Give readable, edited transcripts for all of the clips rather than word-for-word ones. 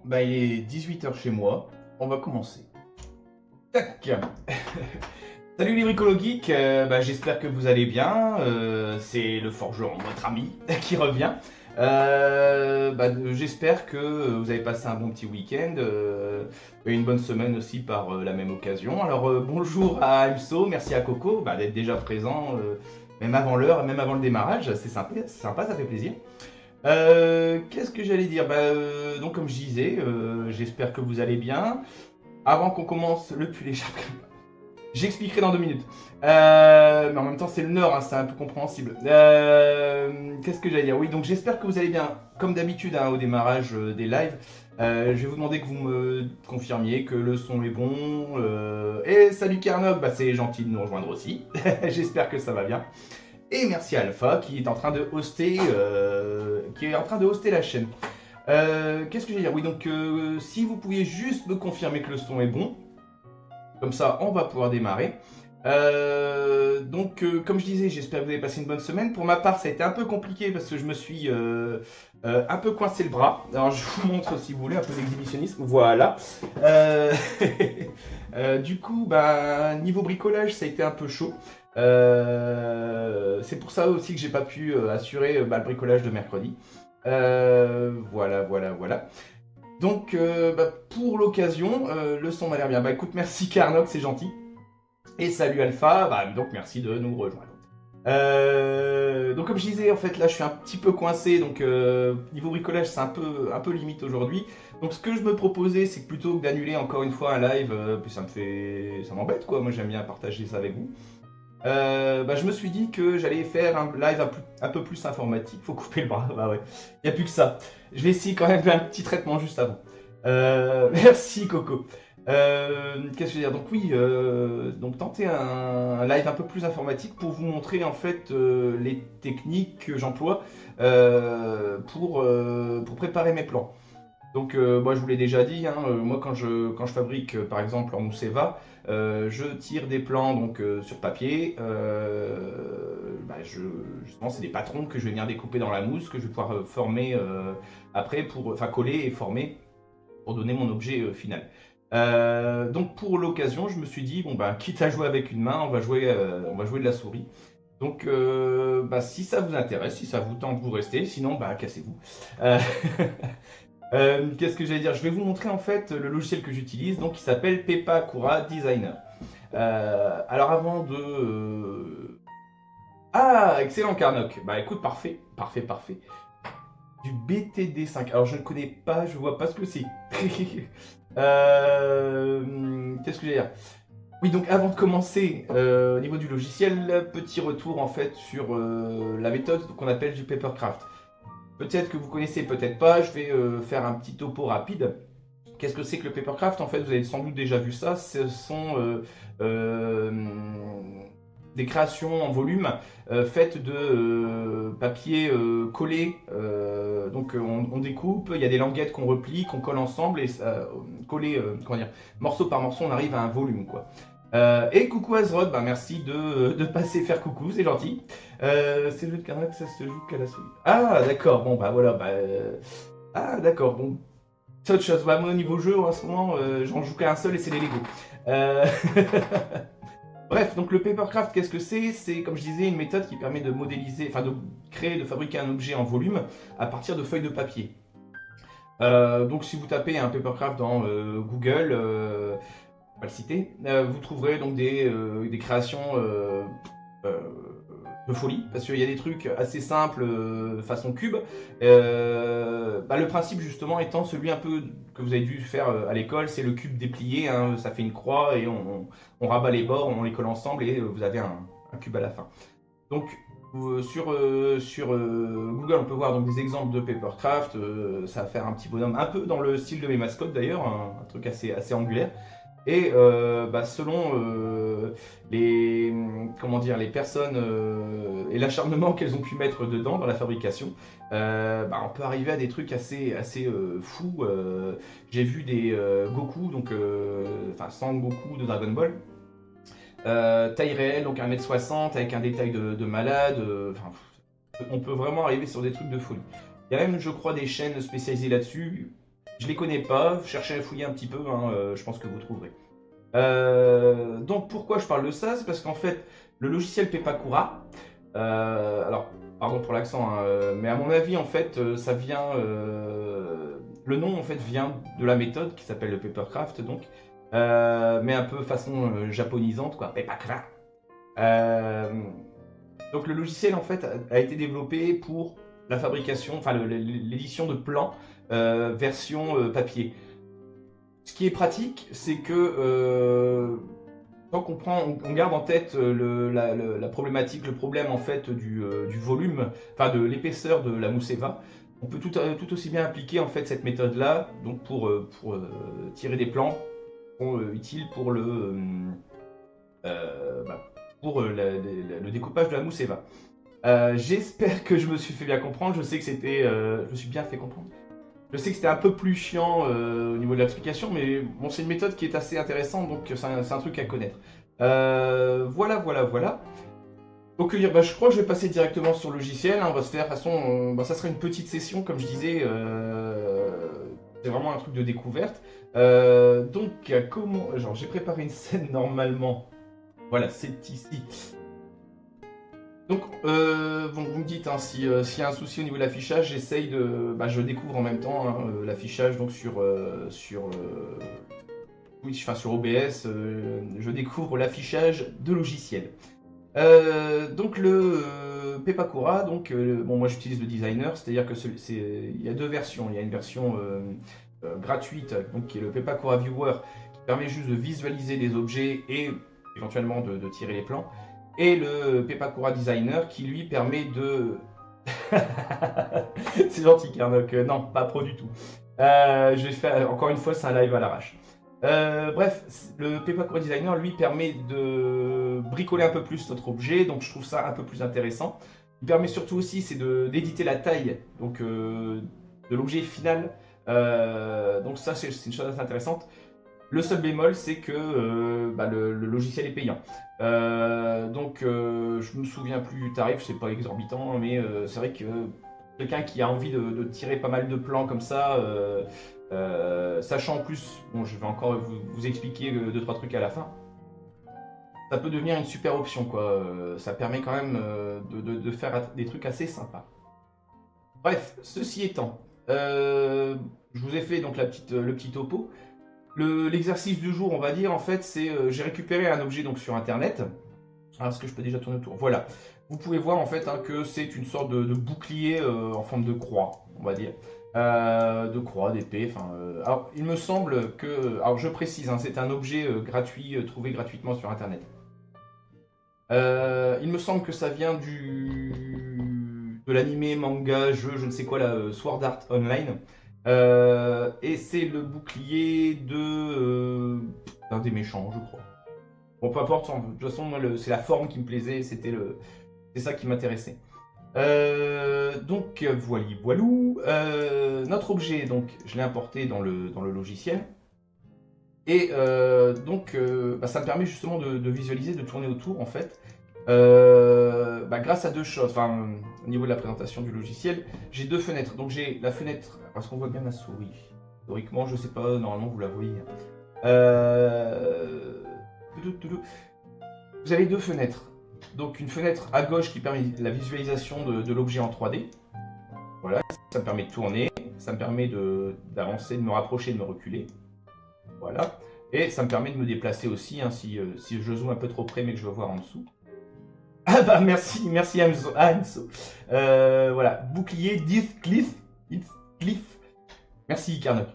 bah il est 18 h chez moi, on va commencer. Tac. Salut les bricolos geeks, j'espère que vous allez bien, c'est le forgeron, votre ami, qui revient. J'espère que vous avez passé un bon petit week-end, et une bonne semaine aussi par la même occasion. Alors bonjour à Amso, merci à Coco d'être déjà présent, même avant l'heure, même avant le démarrage, c'est sympa, ça fait plaisir. Qu'est-ce que j'allais dire? Donc comme je disais, j'espère que vous allez bien. Avant qu'on commence le pull échappe, j'expliquerai dans 2 minutes. Mais en même temps, c'est le Nord, hein, c'est un peu compréhensible. Qu'est-ce que j'allais dire? Oui, donc j'espère que vous allez bien. Comme d'habitude, hein, au démarrage des lives, je vais vous demander que vous me confirmiez que le son est bon. Et salut Carnot, c'est gentil de nous rejoindre aussi. J'espère que ça va bien. Et merci à Alpha qui est en train de hoster, la chaîne. Qu'est-ce que je vais dire? Oui, donc si vous pouviez juste me confirmer que le son est bon, comme ça on va pouvoir démarrer. Comme je disais, j'espère que vous avez passé une bonne semaine. Pour ma part, ça a été un peu compliqué parce que je me suis un peu coincé le bras. Alors je vous montre si vous voulez un peu d'exhibitionnisme. Voilà. Euh, du coup, niveau bricolage, ça a été un peu chaud. C'est pour ça aussi que j'ai pas pu assurer le bricolage de mercredi. Voilà, voilà, voilà. Donc, pour l'occasion, le son m'a l'air bien. Écoute, merci Carnox, c'est gentil. Et salut Alpha, donc merci de nous rejoindre. Donc comme je disais, en fait là je suis un petit peu coincé, donc niveau bricolage c'est un peu limite aujourd'hui. Donc ce que je me proposais, c'est que plutôt que d'annuler encore une fois un live, puis ça m'embête quoi, moi j'aime bien partager ça avec vous. Je me suis dit que j'allais faire un live un peu plus informatique. Faut couper le bras, bah ouais. Il n'y a plus que ça. Je vais essayer quand même un petit traitement juste avant. Merci Coco. Qu'est-ce que je veux dire? Donc oui, donc tenter un live un peu plus informatique pour vous montrer en fait les techniques que j'emploie pour préparer mes plans. Donc moi je vous l'ai déjà dit, hein, moi quand je fabrique par exemple en Mousseva, je tire des plans donc sur papier. Justement c'est des patrons que je vais venir découper dans la mousse, que je vais pouvoir former après enfin coller et former pour donner mon objet final. Donc pour l'occasion, je me suis dit quitte à jouer avec une main, on va jouer de la souris. Donc si ça vous intéresse, si ça vous tente, vous restez, sinon cassez-vous. Euh, qu'est-ce que j'allais dire? Je vais vous montrer en fait le logiciel que j'utilise, donc qui s'appelle Pepakura Designer. Alors avant de... Ah, excellent Carnock. Écoute, parfait, parfait, parfait. Du BTD5. Alors je ne connais pas, je vois pas ce que c'est. Qu'est-ce que j'allais dire? Oui, donc avant de commencer, au niveau du logiciel, petit retour en fait sur la méthode qu'on appelle du papercraft. Peut-être que vous connaissez, peut-être pas, je vais faire un petit topo rapide. Qu'est-ce que c'est que le papercraft? En fait, vous avez sans doute déjà vu ça. Ce sont euh, des créations en volume faites de papier collé. Donc on découpe, il y a des languettes qu'on replie, qu'on colle ensemble et collé, comment dire, morceau par morceau, on arrive à un volume quoi. Et coucou Azrod, merci de passer faire coucou, c'est gentil. C'est le jeu de carnac, ça se joue qu'à la souris. Ah d'accord, bon voilà, ah d'accord, bon. C'est autre chose, moi au niveau jeu en ce moment, j'en joue qu'à un seul et c'est les Lego. Euh, Bref, donc le papercraft, qu'est-ce que c'est? C'est, comme je disais, une méthode qui permet de modéliser, enfin de créer, de fabriquer un objet en volume à partir de feuilles de papier. Donc si vous tapez un papercraft dans Google, on va le citer, vous trouverez donc des créations euh, de folie, parce qu'il y a des trucs assez simples façon cube. Le principe justement étant celui un peu que vous avez dû faire à l'école, c'est le cube déplié, hein, ça fait une croix et on rabat les bords, on les colle ensemble et vous avez un cube à la fin. Donc sur Google, on peut voir donc des exemples de papercraft. Ça va faire un petit bonhomme, un peu dans le style de mes mascottes d'ailleurs, un truc assez angulaire. Et selon les personnes et l'acharnement qu'elles ont pu mettre dedans dans la fabrication, on peut arriver à des trucs assez fous. J'ai vu des Goku, donc sans Goku de Dragon Ball, taille réelle, donc 1,60 m avec un détail de malade. On peut vraiment arriver sur des trucs de folie. Il y a même, je crois, des chaînes spécialisées là-dessus. Je les connais pas, cherchez à fouiller un petit peu, hein, je pense que vous trouverez. Donc pourquoi je parle de ça? C'est parce qu'en fait, le logiciel Pepakura, alors pardon pour l'accent, hein, mais à mon avis en fait, ça vient, le nom en fait vient de la méthode qui s'appelle le papercraft donc, mais un peu façon japonisante quoi, Pepakura. Euh, donc le logiciel en fait a été développé pour la fabrication, enfin l'édition de plans version papier. Ce qui est pratique, c'est que tant qu'on on garde en tête la problématique, le problème en fait du volume, enfin de l'épaisseur de la mousse Eva, on peut tout aussi bien appliquer en fait cette méthode-là, donc pour tirer des plans utiles pour le découpage de la mousse Eva. J'espère que je me suis fait bien comprendre. Je sais que c'était, je me suis bien fait comprendre. Je sais que c'était un peu plus chiant au niveau de l'explication, mais bon, c'est une méthode qui est assez intéressante, donc c'est un truc à connaître. Voilà. Donc, bah, je crois que je vais passer directement sur le logiciel. Hein. On va se faire, de toute façon, bah, ça sera une petite session, comme je disais. C'est vraiment un truc de découverte. Donc, comment. Genre, j'ai préparé une scène normalement. Voilà, c'est ici. Donc, bon, vous me dites hein, s'il y a un souci au niveau de l'affichage, j'essaye de. Bah, je découvre en même temps hein, l'affichage donc sur Twitch, enfin sur OBS, je découvre l'affichage de logiciels. Donc le Pepakura, donc bon moi j'utilise le designer, c'est-à-dire que il y a deux versions. Il y a une version gratuite, donc qui est le Pepakura Viewer, qui permet juste de visualiser les objets et éventuellement de tirer les plans. Et le Pepakura Designer qui lui permet de... C'est gentil Karnok, non, pas pro du tout. Je vais faire, encore une fois, c'est un live à l'arrache. Bref, le Pepakura Designer lui permet de bricoler un peu plus notre objet, donc je trouve ça un peu plus intéressant. Il permet surtout aussi c'est d'éditer la taille donc, de l'objet final. Donc ça c'est une chose assez intéressante. Le seul bémol, c'est que bah, le logiciel est payant. Donc, je me souviens plus du tarif, c'est pas exorbitant, mais c'est vrai que quelqu'un qui a envie de tirer pas mal de plans comme ça, sachant en plus, bon, je vais encore vous expliquer deux trois trucs à la fin, ça peut devenir une super option, quoi. Ça permet quand même de faire des trucs assez sympas. Bref, ceci étant, je vous ai fait donc le petit topo. L'exercice du jour, on va dire, en fait, c'est j'ai récupéré un objet donc sur internet. Ah, est-ce que je peux déjà tourner autour? Voilà. Vous pouvez voir en fait hein, que c'est une sorte de bouclier en forme de croix, on va dire. De croix, d'épée, enfin... Alors, il me semble que... Alors, je précise, hein, c'est un objet gratuit, trouvé gratuitement sur internet. Il me semble que ça vient de l'animé, manga, jeu, je ne sais quoi, là, Sword Art Online. Et c'est le bouclier d'un des méchants, je crois. Bon, peu importe, de toute façon, moi, c'est la forme qui me plaisait, c'est ça qui m'intéressait. Donc, voilou. Notre objet, donc, je l'ai importé dans le logiciel. Et donc, bah, ça me permet justement de visualiser, de tourner autour, en fait. Bah, grâce à deux choses, enfin, au niveau de la présentation du logiciel, j'ai deux fenêtres. Donc, j'ai la fenêtre, parce qu'on voit bien ma souris. Théoriquement, je sais pas, normalement, vous la voyez. Vous avez deux fenêtres. Donc, une fenêtre à gauche qui permet la visualisation de l'objet en 3D. Voilà, ça me permet de tourner, ça me permet d'avancer, de me rapprocher, de me reculer. Voilà. Et ça me permet de me déplacer aussi, hein, si je zoome un peu trop près mais que je veux voir en dessous. Ah bah merci Hamso. Voilà, bouclier, cliff. Merci Karnok.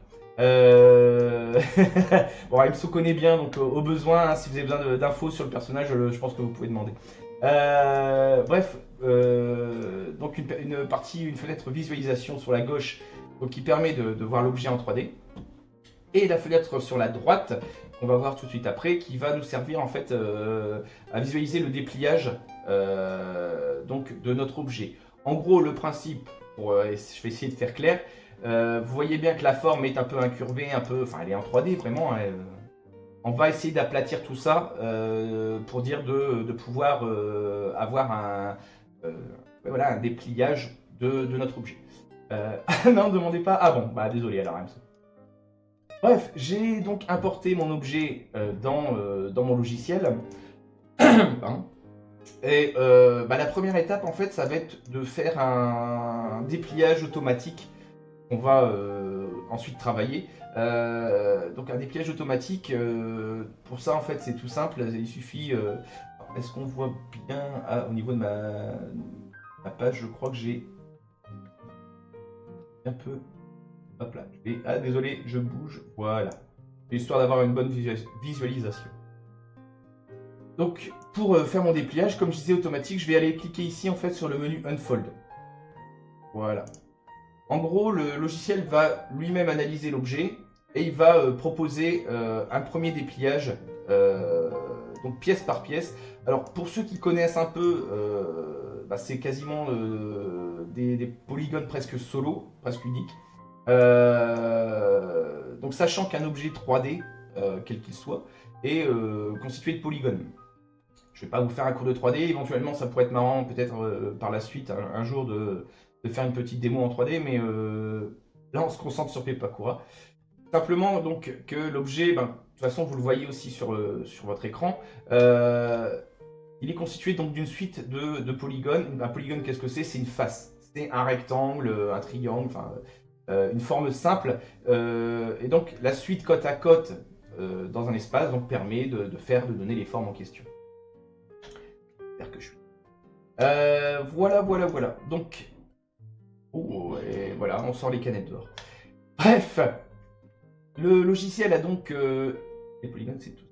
Bon, Hamso connaît bien, donc au besoin, hein, si vous avez besoin d'infos sur le personnage, je pense que vous pouvez demander. Bref, donc une fenêtre visualisation sur la gauche donc, qui permet de voir l'objet en 3D. Et la fenêtre sur la droite, qu'on va voir tout de suite après, qui va nous servir en fait à visualiser le dépliage donc, de notre objet. En gros, le principe, je vais essayer de faire clair, vous voyez bien que la forme est un peu incurvée, enfin elle est en 3D vraiment. Hein, on va essayer d'aplatir tout ça pour dire de pouvoir avoir voilà, un dépliage de notre objet. Non, ne demandez pas. Ah bon, bah désolé alors. Bref, j'ai donc importé mon objet dans mon logiciel. Pardon. Et la première étape, en fait, ça va être de faire un dépliage automatique. On va ensuite travailler. Donc un dépliage automatique, pour ça, en fait, c'est tout simple. Il suffit... est-ce qu'on voit bien au niveau de ma page, je crois que j'ai un peu... Hop là. Ah, désolé, je bouge. Voilà. Histoire d'avoir une bonne visualisation. Donc, pour faire mon dépliage, comme je disais automatique, je vais aller cliquer ici en fait sur le menu Unfold. Voilà. En gros, le logiciel va lui-même analyser l'objet et il va proposer un premier dépliage, donc pièce par pièce. Alors, pour ceux qui connaissent un peu, c'est quasiment des polygones presque solo, presque uniques. Donc, sachant qu'un objet 3D, quel qu'il soit, est constitué de polygones. Je ne vais pas vous faire un cours de 3D, éventuellement ça pourrait être marrant peut-être par la suite un jour de faire une petite démo en 3D, mais là on se concentre sur Pepakura. Simplement donc que l'objet, de toute façon vous le voyez aussi sur votre écran, il est constitué donc d'une suite de polygones. Un polygone, qu'est-ce que c'est? C'est une face, c'est un rectangle, un triangle, enfin une forme simple, et donc la suite côte à côte dans un espace donc, permet de donner les formes en question. Que je suis. Voilà. Donc, et voilà, on sort les canettes dehors. Bref, le logiciel a donc... les polygones, c'est tout.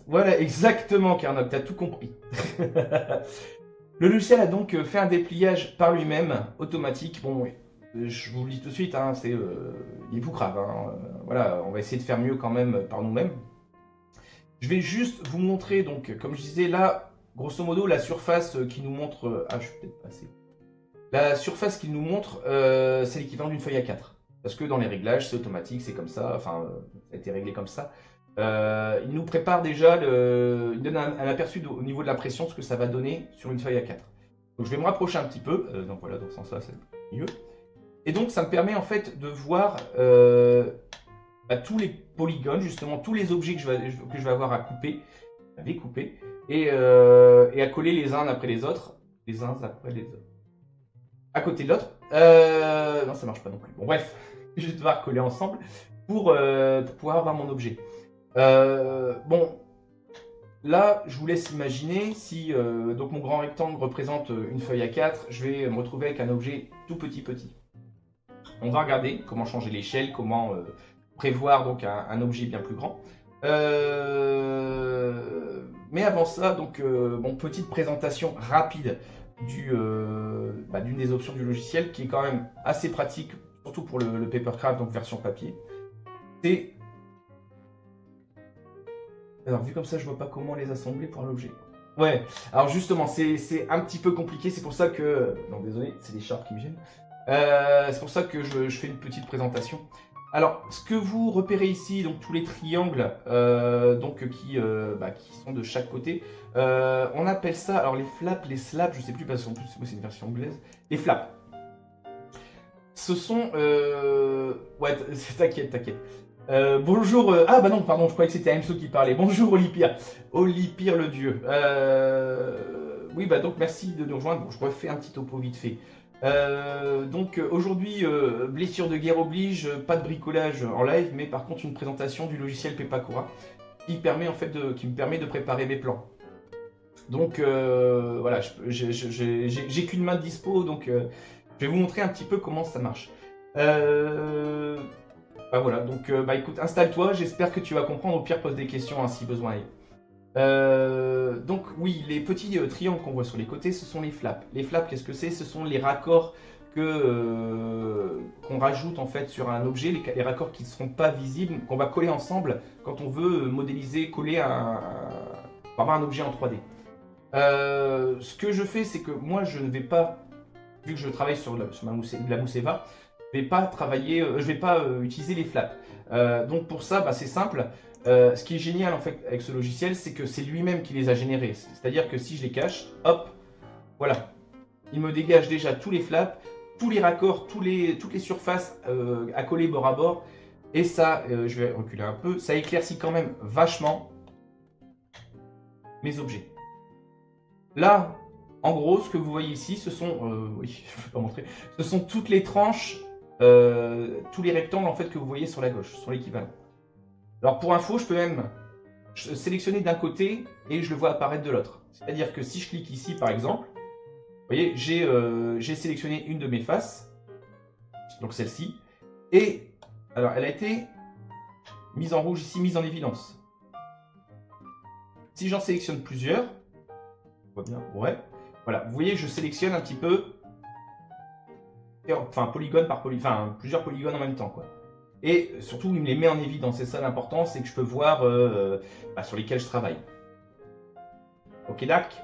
Voilà, exactement, Carnot, t'as tout compris. Le logiciel a donc fait un dépliage par lui-même, automatique. Bon, je vous le dis tout de suite, hein, il est tout crave. Hein. Voilà, on va essayer de faire mieux quand même par nous-mêmes. Je vais juste vous montrer, donc, comme je disais, là... Grosso modo, la surface qui nous montre... je suis peut-être passé. La surface qu'il nous montre, c'est l'équivalent d'une feuille A4. Parce que dans les réglages, c'est automatique, c'est comme ça. Enfin, ça a été réglé comme ça. Il nous prépare déjà... Il donne un aperçu au niveau de la pression, ce que ça va donner sur une feuille A4. Donc je vais me rapprocher un petit peu. Donc voilà, dans ce sens-là, c'est mieux. Et donc, ça me permet en fait de voir tous les polygones, justement, tous les objets que je vais avoir à couper, à découper. Et à coller les uns après les autres. Les uns après les autres. À côté de l'autre. Non, ça marche pas non plus. Bon, bref. Je vais devoir coller ensemble pour pouvoir avoir mon objet. Bon. Là, je vous laisse imaginer si donc mon grand rectangle représente une feuille A4, je vais me retrouver avec un objet tout petit. On va regarder comment changer l'échelle, comment prévoir donc un objet bien plus grand. Mais avant ça, donc, petite présentation rapide d'une des options du logiciel qui est quand même assez pratique, surtout pour le Papercraft, donc version papier. C'est... Alors, vu comme ça, je vois pas comment les assembler pour l'objet. Ouais, alors justement, c'est un petit peu compliqué, c'est pour ça que... Non, désolé, c'est les charts qui me gênent. C'est pour ça que je fais une petite présentation. Alors, ce que vous repérez ici, donc tous les triangles qui sont de chaque côté, on appelle ça, alors les flaps, les slaps, je sais plus parce qu'en plus c'est une version anglaise, les flaps. Ce sont... Ouais, t'inquiète. Bonjour... Ah bah non, pardon, je croyais que c'était Amso qui parlait. Bonjour Olipire. Olipire le dieu. Oui, bah donc merci de nous rejoindre. Bon, je refais un petit topo vite fait. Donc aujourd'hui, blessure de guerre oblige, pas de bricolage en live, mais par contre une présentation du logiciel Pepakura qui me permet de préparer mes plans. Donc voilà, j'ai qu'une main de dispo, donc je vais vous montrer un petit peu comment ça marche. Voilà, donc écoute, installe-toi, j'espère que tu vas comprendre, au pire pose des questions hein, si besoin est. Donc oui, les petits triangles qu'on voit sur les côtés, ce sont les flaps. Les flaps, qu'est-ce que c'est? Ce sont les raccords qu'on rajoute en fait sur un objet, les raccords qui ne seront pas visibles, qu'on va coller ensemble quand on veut modéliser, coller pour avoir un objet en 3D. Ce que je fais, c'est que moi, je ne vais pas, vu que je travaille sur la mousse Eva, je ne vais pas utiliser les flaps. Donc pour ça, c'est simple. Ce qui est génial en fait avec ce logiciel, c'est que c'est lui-même qui les a générés. C'est-à-dire que si je les cache, hop, voilà. Il me dégage déjà tous les flaps, tous les raccords, toutes les surfaces à coller bord à bord. Et ça, je vais reculer un peu, ça éclaircit quand même vachement mes objets. Là, en gros, ce que vous voyez ici, ce sont, oui, je ne peux pas montrer, ce sont toutes les tranches, tous les rectangles en fait que vous voyez sur la gauche, sont l'équivalent. Alors pour info, je peux même sélectionner d'un côté et je le vois apparaître de l'autre. C'est-à-dire que si je clique ici par exemple, vous voyez, j'ai sélectionné une de mes faces, donc celle-ci, et alors elle a été mise en rouge ici, mise en évidence. Si j'en sélectionne plusieurs, on voit bien, ouais, voilà, vous voyez, je sélectionne un petit peu, enfin polygone par polygone, enfin plusieurs polygones en même temps, quoi. Et surtout, il me les met en évidence, c'est ça l'important, c'est que je peux voir sur lesquels je travaille. Ok, d'accord.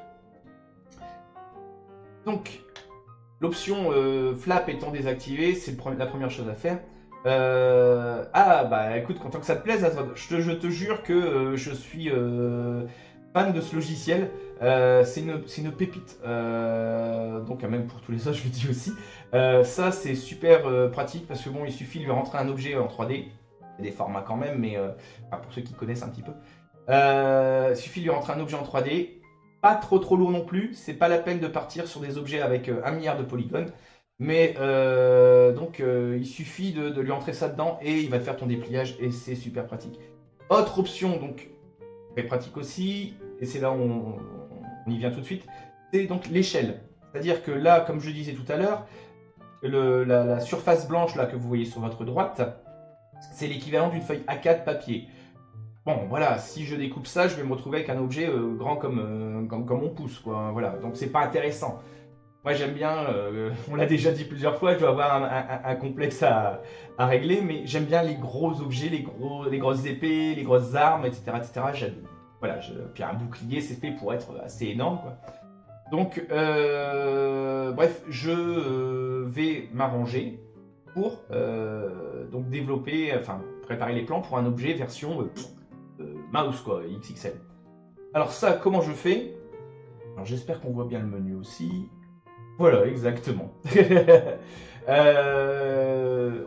Donc, l'option flap étant désactivée, c'est la première chose à faire. Ah, bah écoute, content que ça te plaise, Azod. Je te jure que je suis fan de ce logiciel. C'est une pépite. Donc, même pour tous les autres, je le dis aussi. Ça, c'est super pratique parce que bon, il suffit de lui rentrer un objet en 3D. Il y a des formats quand même, mais pour ceux qui connaissent un petit peu. Il suffit de lui rentrer un objet en 3D. Pas trop lourd non plus, c'est pas la peine de partir sur des objets avec 1 milliard de polygones. Mais donc il suffit de lui entrer ça dedans et il va te faire ton dépliage et c'est super pratique. Autre option, donc très pratique aussi, et c'est là où on y vient tout de suite, c'est donc l'échelle. C'est-à-dire que là, comme je disais tout à l'heure, la surface blanche là que vous voyez sur votre droite, c'est l'équivalent d'une feuille A4 papier. Bon, voilà, si je découpe ça, je vais me retrouver avec un objet grand comme mon pouce, quoi. Voilà, donc c'est pas intéressant. Moi, j'aime bien, on l'a déjà dit plusieurs fois, je dois avoir un complexe à régler, mais j'aime bien les gros objets, les grosses épées, les grosses armes, etc. etc. Voilà, puis un bouclier, c'est fait pour être assez énorme, quoi. Donc, bref, je vais m'arranger pour donc développer, enfin, préparer les plans pour un objet version mouse, quoi, XXL. Alors ça, comment je fais? Alors j'espère qu'on voit bien le menu aussi. Voilà, exactement. On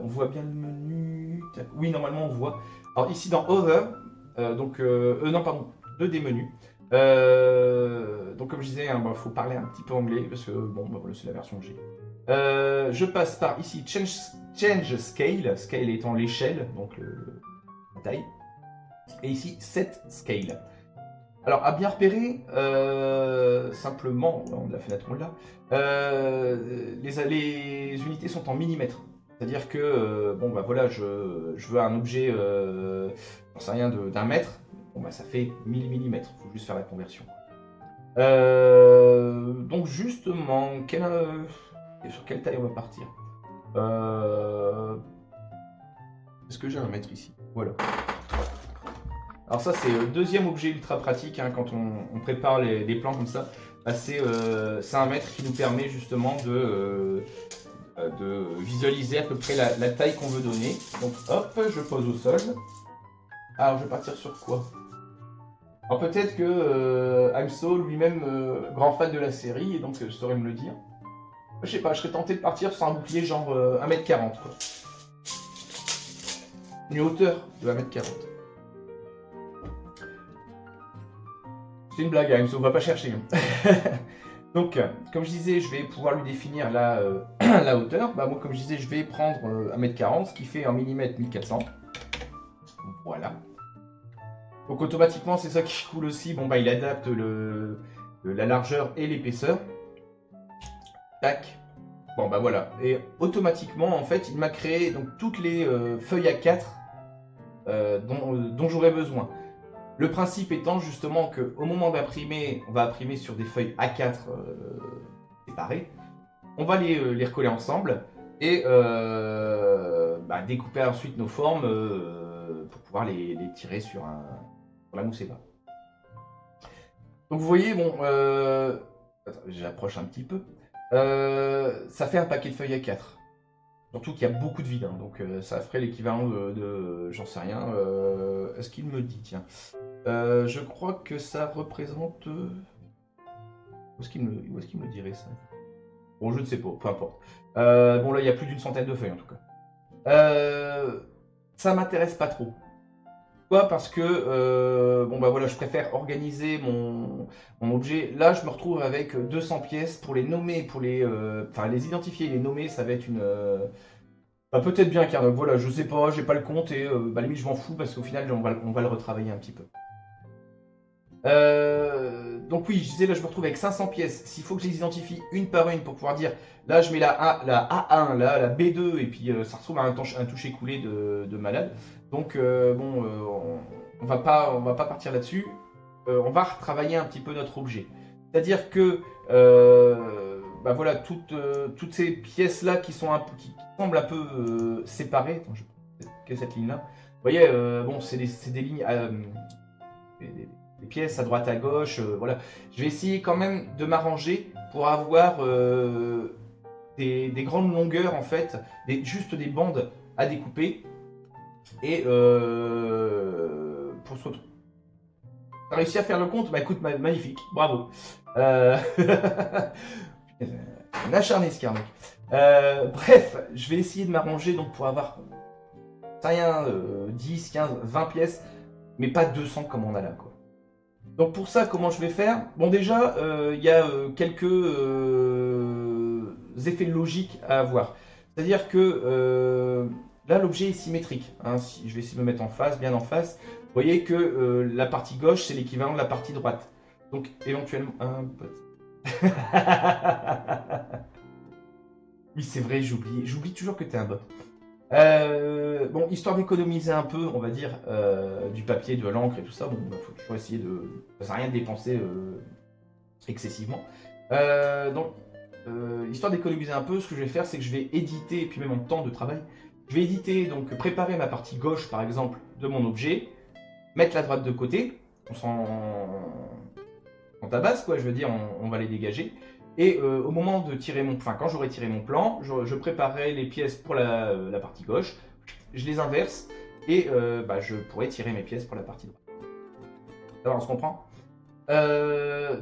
voit bien le menu. Oui, normalement on voit. Alors ici dans Other, non pardon, deux des menus. Donc comme je disais, il faut parler un petit peu anglais parce que bon, bah, voilà, c'est la version que j'ai. Je passe par ici Change Scale, scale étant l'échelle, donc la taille. Et ici Set Scale. Alors, à bien repérer, simplement, la fenêtre on l'a, les unités sont en millimètres. C'est-à-dire que, bon bah voilà, je veux un objet, j'en sais rien, d'1 mètre, bon bah ça fait 1000 millimètres, il faut juste faire la conversion. Donc justement, sur quelle taille on va partir? Est-ce que j'ai un mètre ici? Voilà. Alors ça, c'est le deuxième objet ultra pratique hein, quand on prépare des plans comme ça. Bah, c'est un mètre qui nous permet justement de visualiser à peu près la taille qu'on veut donner. Donc hop, je pose au sol. Alors je vais partir sur quoi? Alors peut-être que Amso lui-même grand fan de la série et donc je saurais me le dire. Je sais pas, je serais tenté de partir sur un bouclier genre 1m40 quoi. Une hauteur de 1m40. C'est une blague, Amso, on va pas chercher. Donc, comme je disais, je vais pouvoir lui définir la hauteur. Bah, moi, comme je disais, je vais prendre 1m40, ce qui fait en millimètres 1400. Voilà. Donc, automatiquement, c'est ça qui coule aussi. Bon, bah, il adapte la largeur et l'épaisseur. Tac. Bon, bah voilà. Et automatiquement, en fait, il m'a créé donc, toutes les feuilles A4 dont j'aurais besoin. Le principe étant justement qu'au moment d'imprimer, on va imprimer sur des feuilles A4 séparées. On va les recoller ensemble et découper ensuite nos formes pour pouvoir les tirer sur la mousse ébas. Donc vous voyez, bon, j'approche un petit peu. Ça fait un paquet de feuilles A4. Surtout qu'il y a beaucoup de vide, hein, donc ça ferait l'équivalent de j'en sais rien. Est-ce qu'il me dit, tiens. Je crois que ça représente... Où est-ce qu'il me dirait ça? Bon, je ne sais pas, peu importe. Bon, là, il y a plus d'une centaine de feuilles, en tout cas. ça m'intéresse pas trop. Pourquoi? Parce que bon bah voilà, je préfère organiser mon objet. Là, je me retrouve avec 200 pièces pour les nommer, pour les, enfin les identifier, et les nommer, ça va être une, bah, peut-être bien Carnock. Voilà, je sais pas, j'ai pas le compte et bah limite je m'en fous parce qu'au final on va le retravailler un petit peu. Donc oui, je disais là je me retrouve avec 500 pièces. S'il faut que je les identifie une par une pour pouvoir dire là je mets la A1, là la B2 et puis ça ressemble à un toucher coulé de malade. Donc bon, on va pas partir là-dessus. On va retravailler un petit peu notre objet. C'est-à-dire que bah voilà toutes ces pièces là qui sont qui semblent un peu séparées. Attends, je que cette ligne là. Vous voyez, bon c'est des lignes. Des pièces à droite à gauche, voilà. Je vais essayer quand même de m'arranger pour avoir des grandes longueurs en fait, juste des bandes à découper. Et pour se retrouver. T'as réussi à faire le compte? Bah écoute, magnifique, bravo. Un acharné ce Carnock. Bref, je vais essayer de m'arranger donc pour avoir rien, 10, 15, 20 pièces, mais pas 200 comme on a là quoi. Donc pour ça, comment je vais faire? Bon déjà, il y a quelques effets logiques à avoir. C'est-à-dire que là, l'objet est symétrique. Hein. Si je vais essayer de me mettre en face, bien en face. Vous voyez que la partie gauche, c'est l'équivalent de la partie droite. Donc éventuellement... Oui, c'est vrai, j'oublie toujours que tu es un bot. Bon, histoire d'économiser un peu, on va dire, du papier, de l'encre et tout ça, bon, bah, faut toujours essayer de... Ça sert à rien de dépenser excessivement. Donc, histoire d'économiser un peu, ce que je vais faire, c'est que je vais éditer, et puis même en temps de travail, je vais éditer, donc préparer ma partie gauche, par exemple, de mon objet, mettre la droite de côté, on s'en tabasse, quoi, je veux dire, on va les dégager. Et au moment de tirer enfin quand j'aurai tiré mon plan, je préparerai les pièces pour la partie gauche, je les inverse et bah, je pourrai tirer mes pièces pour la partie droite. Alors on se comprend?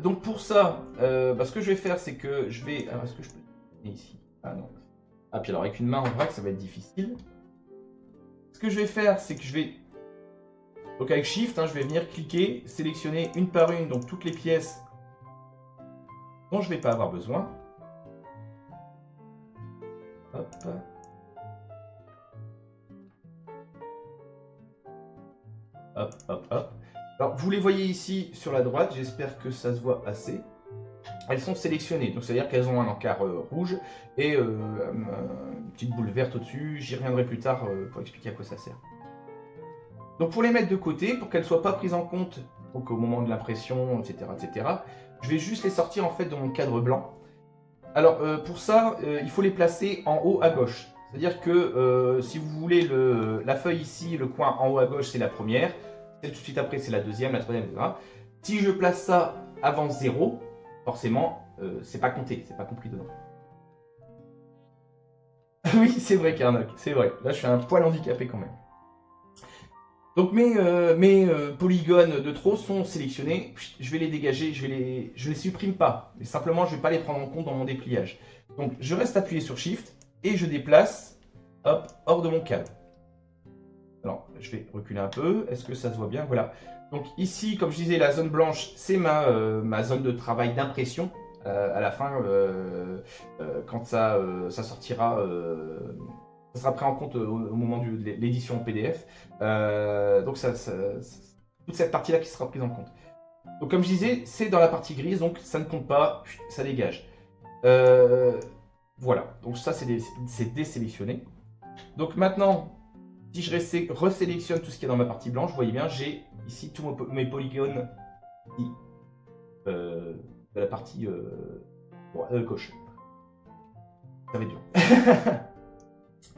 Donc pour ça, bah, ce que je vais faire, c'est que je vais... Alors est-ce que je peux... Ici. Ah non. Ah puis alors avec une main en vrac, ça va être difficile. Ce que je vais faire, c'est que je vais... Donc avec Shift, hein, je vais venir cliquer, sélectionner une par une, donc toutes les pièces dont je ne vais pas avoir besoin. Hop. Hop, hop, hop. Alors, vous les voyez ici sur la droite, j'espère que ça se voit assez. Elles sont sélectionnées, donc c'est-à-dire qu'elles ont un encart rouge et une petite boule verte au-dessus. J'y reviendrai plus tard pour expliquer à quoi ça sert. Donc pour les mettre de côté, pour qu'elles ne soient pas prises en compte donc au moment de l'impression, etc., je vais juste les sortir en fait de mon cadre blanc. Alors pour ça, il faut les placer en haut à gauche. C'est-à-dire que si vous voulez la feuille ici, le coin en haut à gauche, c'est la première. Celle tout de suite après, c'est la deuxième, la troisième, etc. Si je place ça avant 0, forcément, c'est pas compté, c'est pas compris dedans. Oui, c'est vrai, Carnock, c'est vrai. Là, je suis un poil handicapé quand même. Donc mes polygones de trop sont sélectionnés. Je vais les dégager, je les supprime pas. Mais simplement, je ne vais pas les prendre en compte dans mon dépliage. Donc je reste appuyé sur Shift et je déplace hop, hors de mon cadre. Alors, je vais reculer un peu. Est-ce que ça se voit bien? Voilà. Donc ici, comme je disais, la zone blanche, c'est ma zone de travail d'impression. À la fin, quand ça sortira, ça sera pris en compte au moment de l'édition PDF. Donc toute cette partie-là qui sera prise en compte. Donc comme je disais, c'est dans la partie grise, donc ça ne compte pas, ça dégage. Voilà, donc ça c'est désélectionné. Donc maintenant, si je resélectionne tout ce qui est dans ma partie blanche, vous voyez bien, j'ai ici tous mes polygones de la partie gauche. Ça va être dur.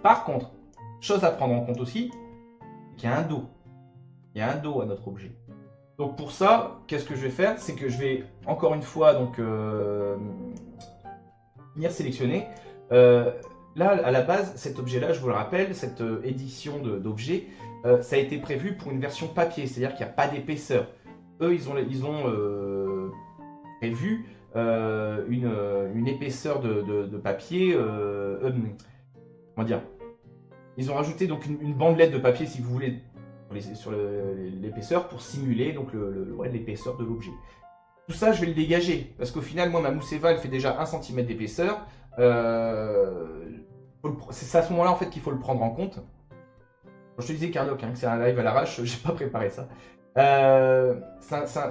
Par contre, chose à prendre en compte aussi, c'est qu'il y a un dos. Il y a un dos à notre objet. Donc pour ça, qu'est-ce que je vais faire? C'est que je vais encore une fois donc venir sélectionner. Là, à la base, cet objet-là, je vous le rappelle, cette édition d'objet, ça a été prévu pour une version papier, c'est-à-dire qu'il n'y a pas d'épaisseur. Eux, ils ont prévu une épaisseur de papier, comment dire, Ils ont rajouté donc une bandelette de papier, si vous voulez, sur l'épaisseur pour simuler donc l'épaisseur de l'objet. Tout ça, je vais le dégager, parce qu'au final, moi, ma mousse Eva, elle fait déjà 1 cm d'épaisseur. C'est à ce moment-là, en fait, qu'il faut le prendre en compte. Je te disais, Cardoc, que c'est un live à l'arrache, j'ai pas préparé ça.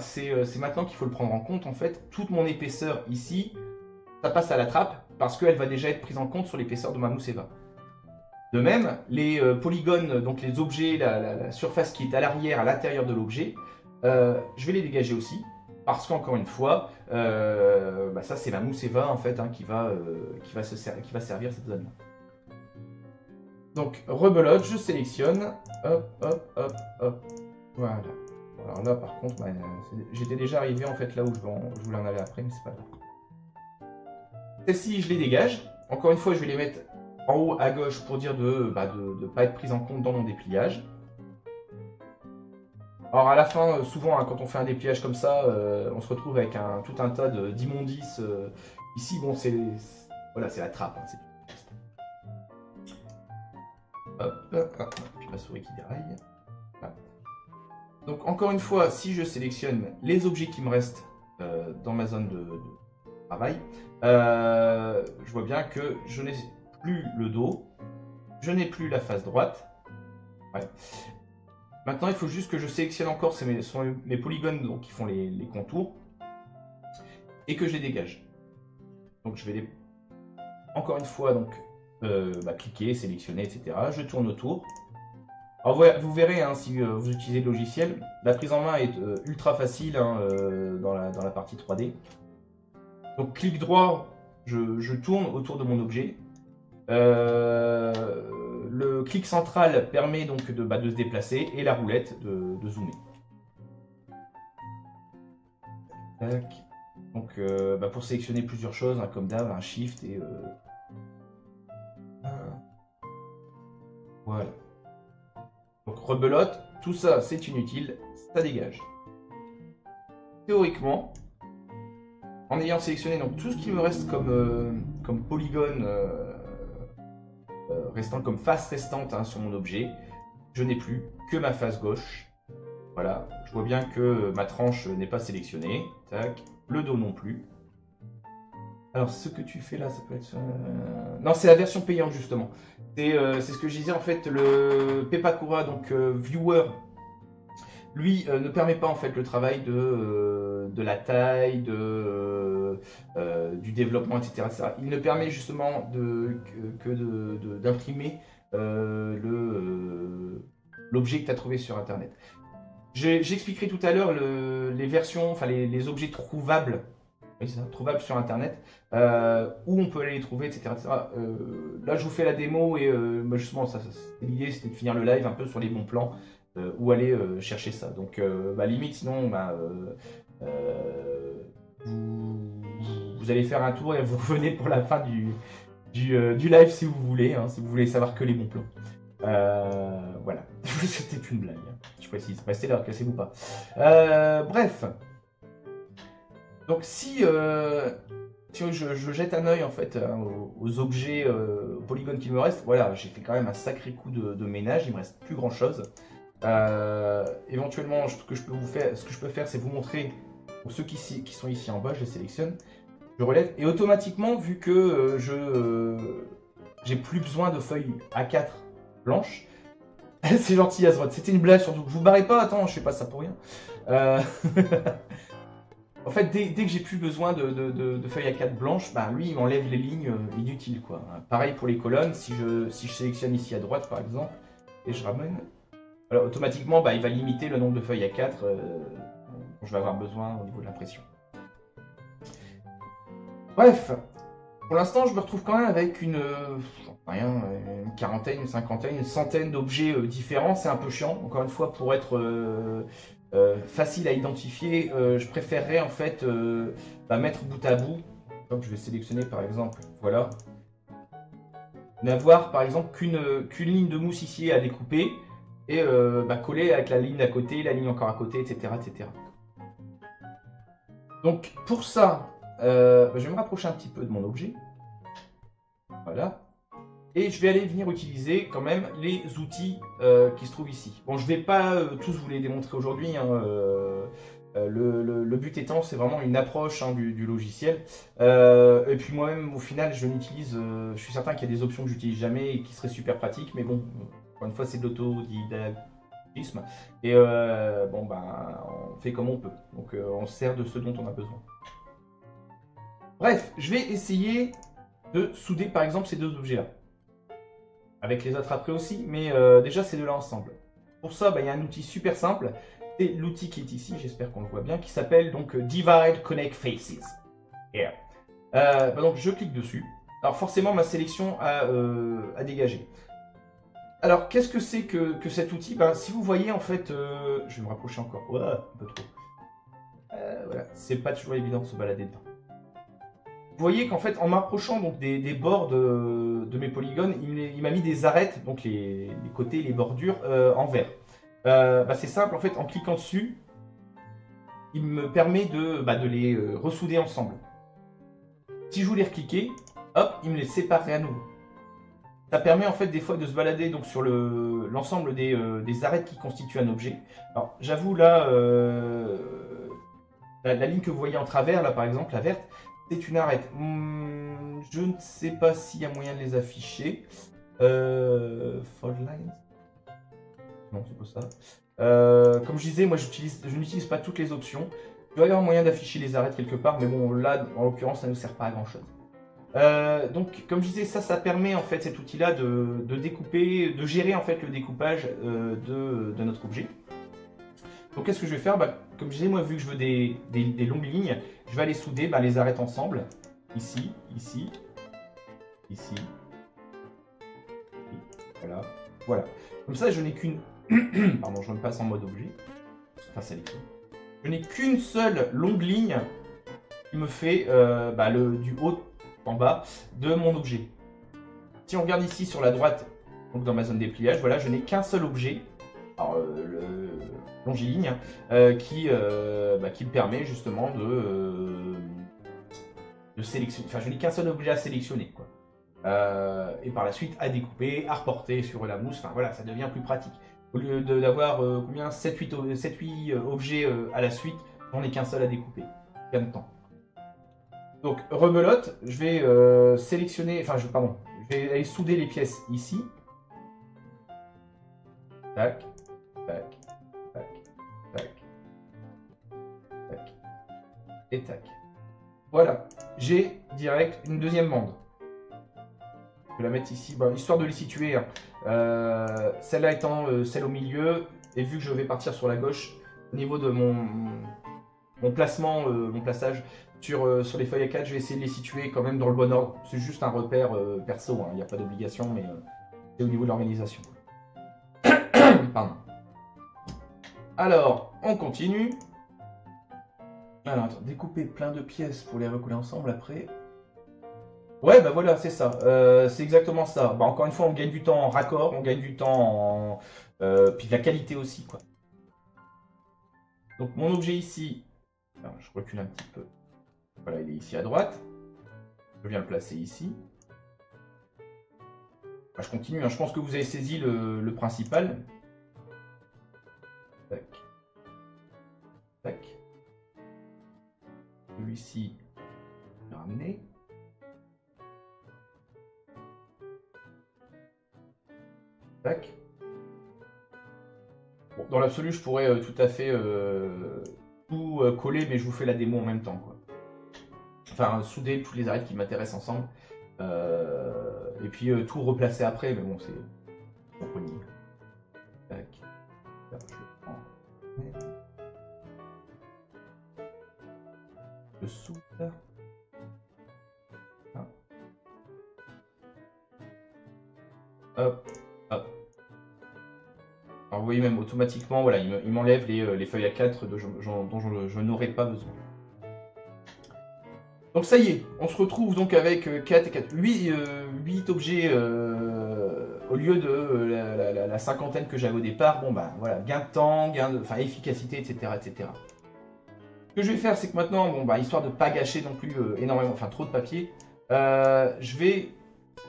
C'est maintenant qu'il faut le prendre en compte, en fait. Toute mon épaisseur ici, ça passe à la trappe, parce qu'elle va déjà être prise en compte sur l'épaisseur de ma mousse Eva. De même, les polygones, donc les objets, la surface qui est à l'arrière, à l'intérieur de l'objet, je vais les dégager aussi. Parce qu'encore une fois, ça c'est ma mousse Eva en fait qui va servir cette zone-là. Donc rebelote, je sélectionne, hop, hop, hop, hop, voilà. Alors là par contre, j'étais déjà arrivé en fait là où je voulais en aller après, mais c'est pas grave. Celles-ci, je les dégage. Encore une fois, je vais les mettre en haut à gauche pour dire de ne pas être prise en compte dans mon dépliage. Alors à la fin, souvent quand on fait un dépliage comme ça, on se retrouve avec tout un tas d'immondices. Ici, bon, c'est la trappe. Hop, puis ma souris qui déraille. Voilà. Donc encore une fois, si je sélectionne les objets qui me restent dans ma zone de travail, je vois bien que je n'ai plus le dos, je n'ai plus la face droite. Ouais. Maintenant, il faut juste que je sélectionne encore mes polygones donc, qui font les contours et que je les dégage. Donc je vais encore une fois donc, cliquer, sélectionner, etc. Je tourne autour. Alors vous verrez, si vous utilisez le logiciel, la prise en main est ultra facile dans la partie 3D. Donc clic droit, je tourne autour de mon objet. Le clic central permet donc de se déplacer et la roulette de zoomer. Tac. Donc pour sélectionner plusieurs choses, comme d'hab, un shift et voilà. Donc rebelote, tout ça c'est inutile, ça dégage. Théoriquement, en ayant sélectionné donc tout ce qui me reste comme polygone restant comme face restante sur mon objet, je n'ai plus que ma face gauche. Voilà, je vois bien que ma tranche n'est pas sélectionnée. Tac, le dos non plus. Alors ce que tu fais là, ça peut être... Non, c'est la version payante justement. C'est ce que je disais en fait, le Pepakura, donc Viewer, lui ne permet pas en fait le travail de la taille, du développement, etc., etc. Il ne permet justement que d'imprimer l'objet que tu as trouvé sur internet. J'expliquerai tout à l'heure les versions, enfin les objets trouvables, oui, ça, trouvables sur internet, où on peut aller les trouver, etc., etc. Là je vous fais la démo et justement l'idée c'était de finir le live un peu sur les bons plans. Où aller chercher ça. Donc, limite, sinon, vous allez faire un tour et vous revenez pour la fin du live si vous voulez, si vous voulez savoir que les bons plans. Voilà, c'était une blague. Je précise, restez là, cassez-vous pas. Bref. Donc, si je jette un œil en fait aux objets, aux polygones qu'il me reste, voilà, j'ai fait quand même un sacré coup de ménage, il me reste plus grand chose. Éventuellement, ce que je peux faire, c'est vous montrer pour ceux qui sont ici en bas, je les sélectionne, je relève et automatiquement, vu que j'ai plus besoin de feuilles A4 blanches, c'est gentil Azrod, c'était une blague surtout. Je vous barrez pas, attends, je fais pas ça pour rien. En fait, dès que j'ai plus besoin de feuilles A4 blanches, lui il m'enlève les lignes inutiles quoi. Pareil pour les colonnes, si je sélectionne ici à droite par exemple et je ramène. Alors, automatiquement, il va limiter le nombre de feuilles A4 dont je vais avoir besoin au niveau de l'impression. Bref, pour l'instant, je me retrouve quand même avec une quarantaine, une cinquantaine, une centaine d'objets différents. C'est un peu chiant. Encore une fois, pour être facile à identifier, je préférerais en fait mettre bout à bout. Donc, je vais sélectionner par exemple, voilà. N'avoir par exemple qu'une ligne de mousse ici à découper. Et coller avec la ligne d'à côté, la ligne encore à côté, etc. etc. Donc pour ça, je vais me rapprocher un petit peu de mon objet. Voilà. Et je vais aller venir utiliser quand même les outils qui se trouvent ici. Bon, je vais pas tous vous les démontrer aujourd'hui, hein, le but étant, c'est vraiment une approche hein, du logiciel. Et puis moi-même, au final, je n'utilise, je suis certain qu'il y a des options que j'utilise jamais et qui seraient super pratiques, mais bon, encore une fois, c'est de l'autodidactisme. Et bon, ben, on fait comme on peut. Donc, on se sert de ce dont on a besoin. Bref, je vais essayer de souder, par exemple, ces deux objets-là. Avec les autres après aussi, mais déjà, ces deux-là ensemble. Pour ça, il y a un outil super simple. C'est l'outil qui est ici, j'espère qu'on le voit bien, qui s'appelle donc Divide Connect Faces. Yeah. Donc je clique dessus. Alors forcément ma sélection a dégagé. Alors qu'est-ce que c'est que cet outil? Si vous voyez en fait, je vais me rapprocher encore, un peu trop. Voilà, c'est pas toujours évident de se balader dedans. Vous voyez qu'en fait en m'approchant donc des bords de mes polygones, il m'a mis des arêtes, donc les côtés, les bordures en vert. C'est simple, en fait, en cliquant dessus, il me permet de les ressouder ensemble. Si je voulais recliquer, hop, il me les séparerait à nouveau. Ça permet en fait des fois de se balader donc, sur l'ensemble des arêtes qui constituent un objet. Alors j'avoue là, la ligne que vous voyez en travers, là par exemple, la verte, c'est une arête. Je ne sais pas s'il y a moyen de les afficher. Fold lines. Non, c'est pas ça. Comme je disais, moi je n'utilise pas toutes les options. Il doit y avoir moyen d'afficher les arêtes quelque part, mais bon, là, en l'occurrence, ça ne nous sert pas à grand chose. Donc, comme je disais, ça permet en fait cet outil-là de découper, de gérer en fait le découpage de notre objet. Donc, qu'est-ce que je vais faire? Comme je disais, moi, vu que je veux des longues lignes, je vais aller souder les arêtes ensemble. Ici, ici, ici. Voilà. Voilà. Comme ça, je n'ai qu'une. Pardon, je me passe en mode objet. Enfin, sélection. Je n'ai qu'une seule longue ligne qui me fait du haut en bas de mon objet. Si on regarde ici sur la droite, donc dans ma zone dépliage, voilà, je n'ai qu'un seul objet, alors, le longiligne, qui me permet justement de sélectionner. Enfin, je n'ai qu'un seul objet à sélectionner, quoi. Et par la suite à découper, à reporter sur la mousse. Enfin voilà, ça devient plus pratique. Au lieu d'avoir combien 7-8 objets à la suite, j'en ai qu'un seul à découper. Gain de temps. Donc rebelote, je vais sélectionner, enfin je vais aller souder les pièces ici. Tac, tac, tac, tac, tac, et tac. Voilà, j'ai direct une deuxième bande. Je vais la mettre ici, histoire de les situer. Hein. Celle-là étant celle au milieu, et vu que je vais partir sur la gauche, au niveau de mon placement, mon plaçage sur les feuilles A4, je vais essayer de les situer quand même dans le bon ordre. C'est juste un repère perso, il n'y a pas d'obligation, mais c'est au niveau de l'organisation. Pardon. Alors, on continue. Alors, attends, découper plein de pièces pour les recoller ensemble après. Ouais, voilà, c'est ça. C'est exactement ça. Encore une fois, on gagne du temps en raccord, on gagne du temps en... puis de la qualité aussi, quoi. Donc, mon objet ici... Alors, je recule un petit peu. Voilà, il est ici à droite. Je viens le placer ici. Je continue, hein. Je pense que vous avez saisi le principal. Tac. Tac. Celui-ci, je vais ramener. Tac. Bon, dans l'absolu, je pourrais tout à fait tout coller, mais je vous fais la démo en même temps, quoi. Enfin, souder tous les arêtes qui m'intéressent ensemble. Et puis tout replacer après, mais bon, c'est comprenez. Tac. Là, je le prends. Je soude. Ah. Hop. Hop. Alors vous voyez même automatiquement, voilà, il m'enlève les feuilles A4 dont je n'aurais pas besoin. Donc ça y est, on se retrouve donc avec 8 objets au lieu de la cinquantaine que j'avais au départ. Bon voilà, gain de temps, efficacité, etc., etc. Ce que je vais faire, c'est que maintenant, histoire de ne pas gâcher non plus énormément, trop de papier, je vais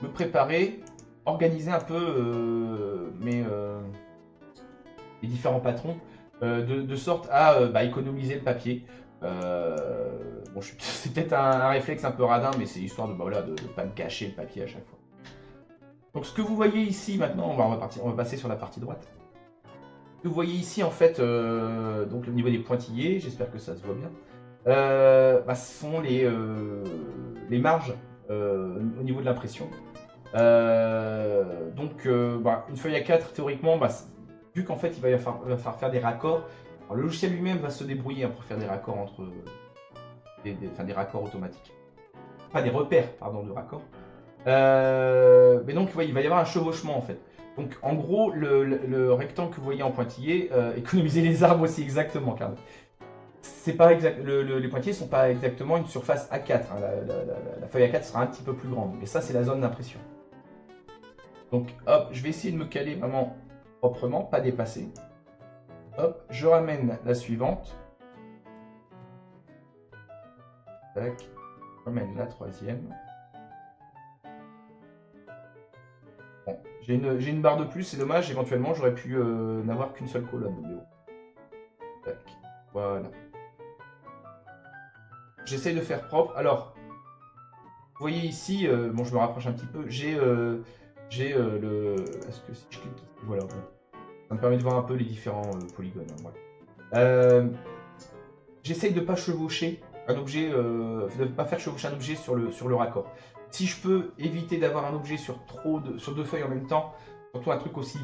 me préparer organiser un peu les différents patrons de sorte à bah, économiser le papier. Bon, c'est peut-être un réflexe un peu radin, mais c'est histoire de, bah, voilà, de ne pas me cacher le papier à chaque fois. Donc ce que vous voyez ici maintenant, on va passer sur la partie droite. Ce que vous voyez ici en fait, donc le niveau des pointillés, j'espère que ça se voit bien, bah, ce sont les marges au niveau de l'impression. Donc bah, une feuille A4 théoriquement, bah, vu qu'en fait il va falloir faire des raccords, alors, le logiciel lui-même va se débrouiller hein, pour faire des raccords entre des raccords automatiques. Pas des repères, pardon, de raccords. Mais donc, ouais, il va y avoir un chevauchement en fait. Donc, en gros, le rectangle que vous voyez en pointillé, économisez les arbres aussi exactement, car c'est pas exact. Les pointillés sont pas exactement une surface A4. Hein. La feuille A4 sera un petit peu plus grande. Mais ça, c'est la zone d'impression. Donc, hop, je vais essayer de me caler vraiment proprement, pas dépasser. Hop, je ramène la suivante. Tac, je ramène la troisième. Bon, j'ai une barre de plus, c'est dommage, éventuellement j'aurais pu n'avoir qu'une seule colonne. Mais bon. Tac, voilà. J'essaye de faire propre. Alors, vous voyez ici, bon je me rapproche un petit peu, j'ai le... Est-ce que si je clique ici, voilà, bon. Ça me permet de voir un peu les différents polygones. Hein, voilà. J'essaye de ne pas chevaucher un objet, de ne pas faire chevaucher un objet sur le raccord. Si je peux éviter d'avoir un objet sur deux feuilles en même temps, surtout un truc aussi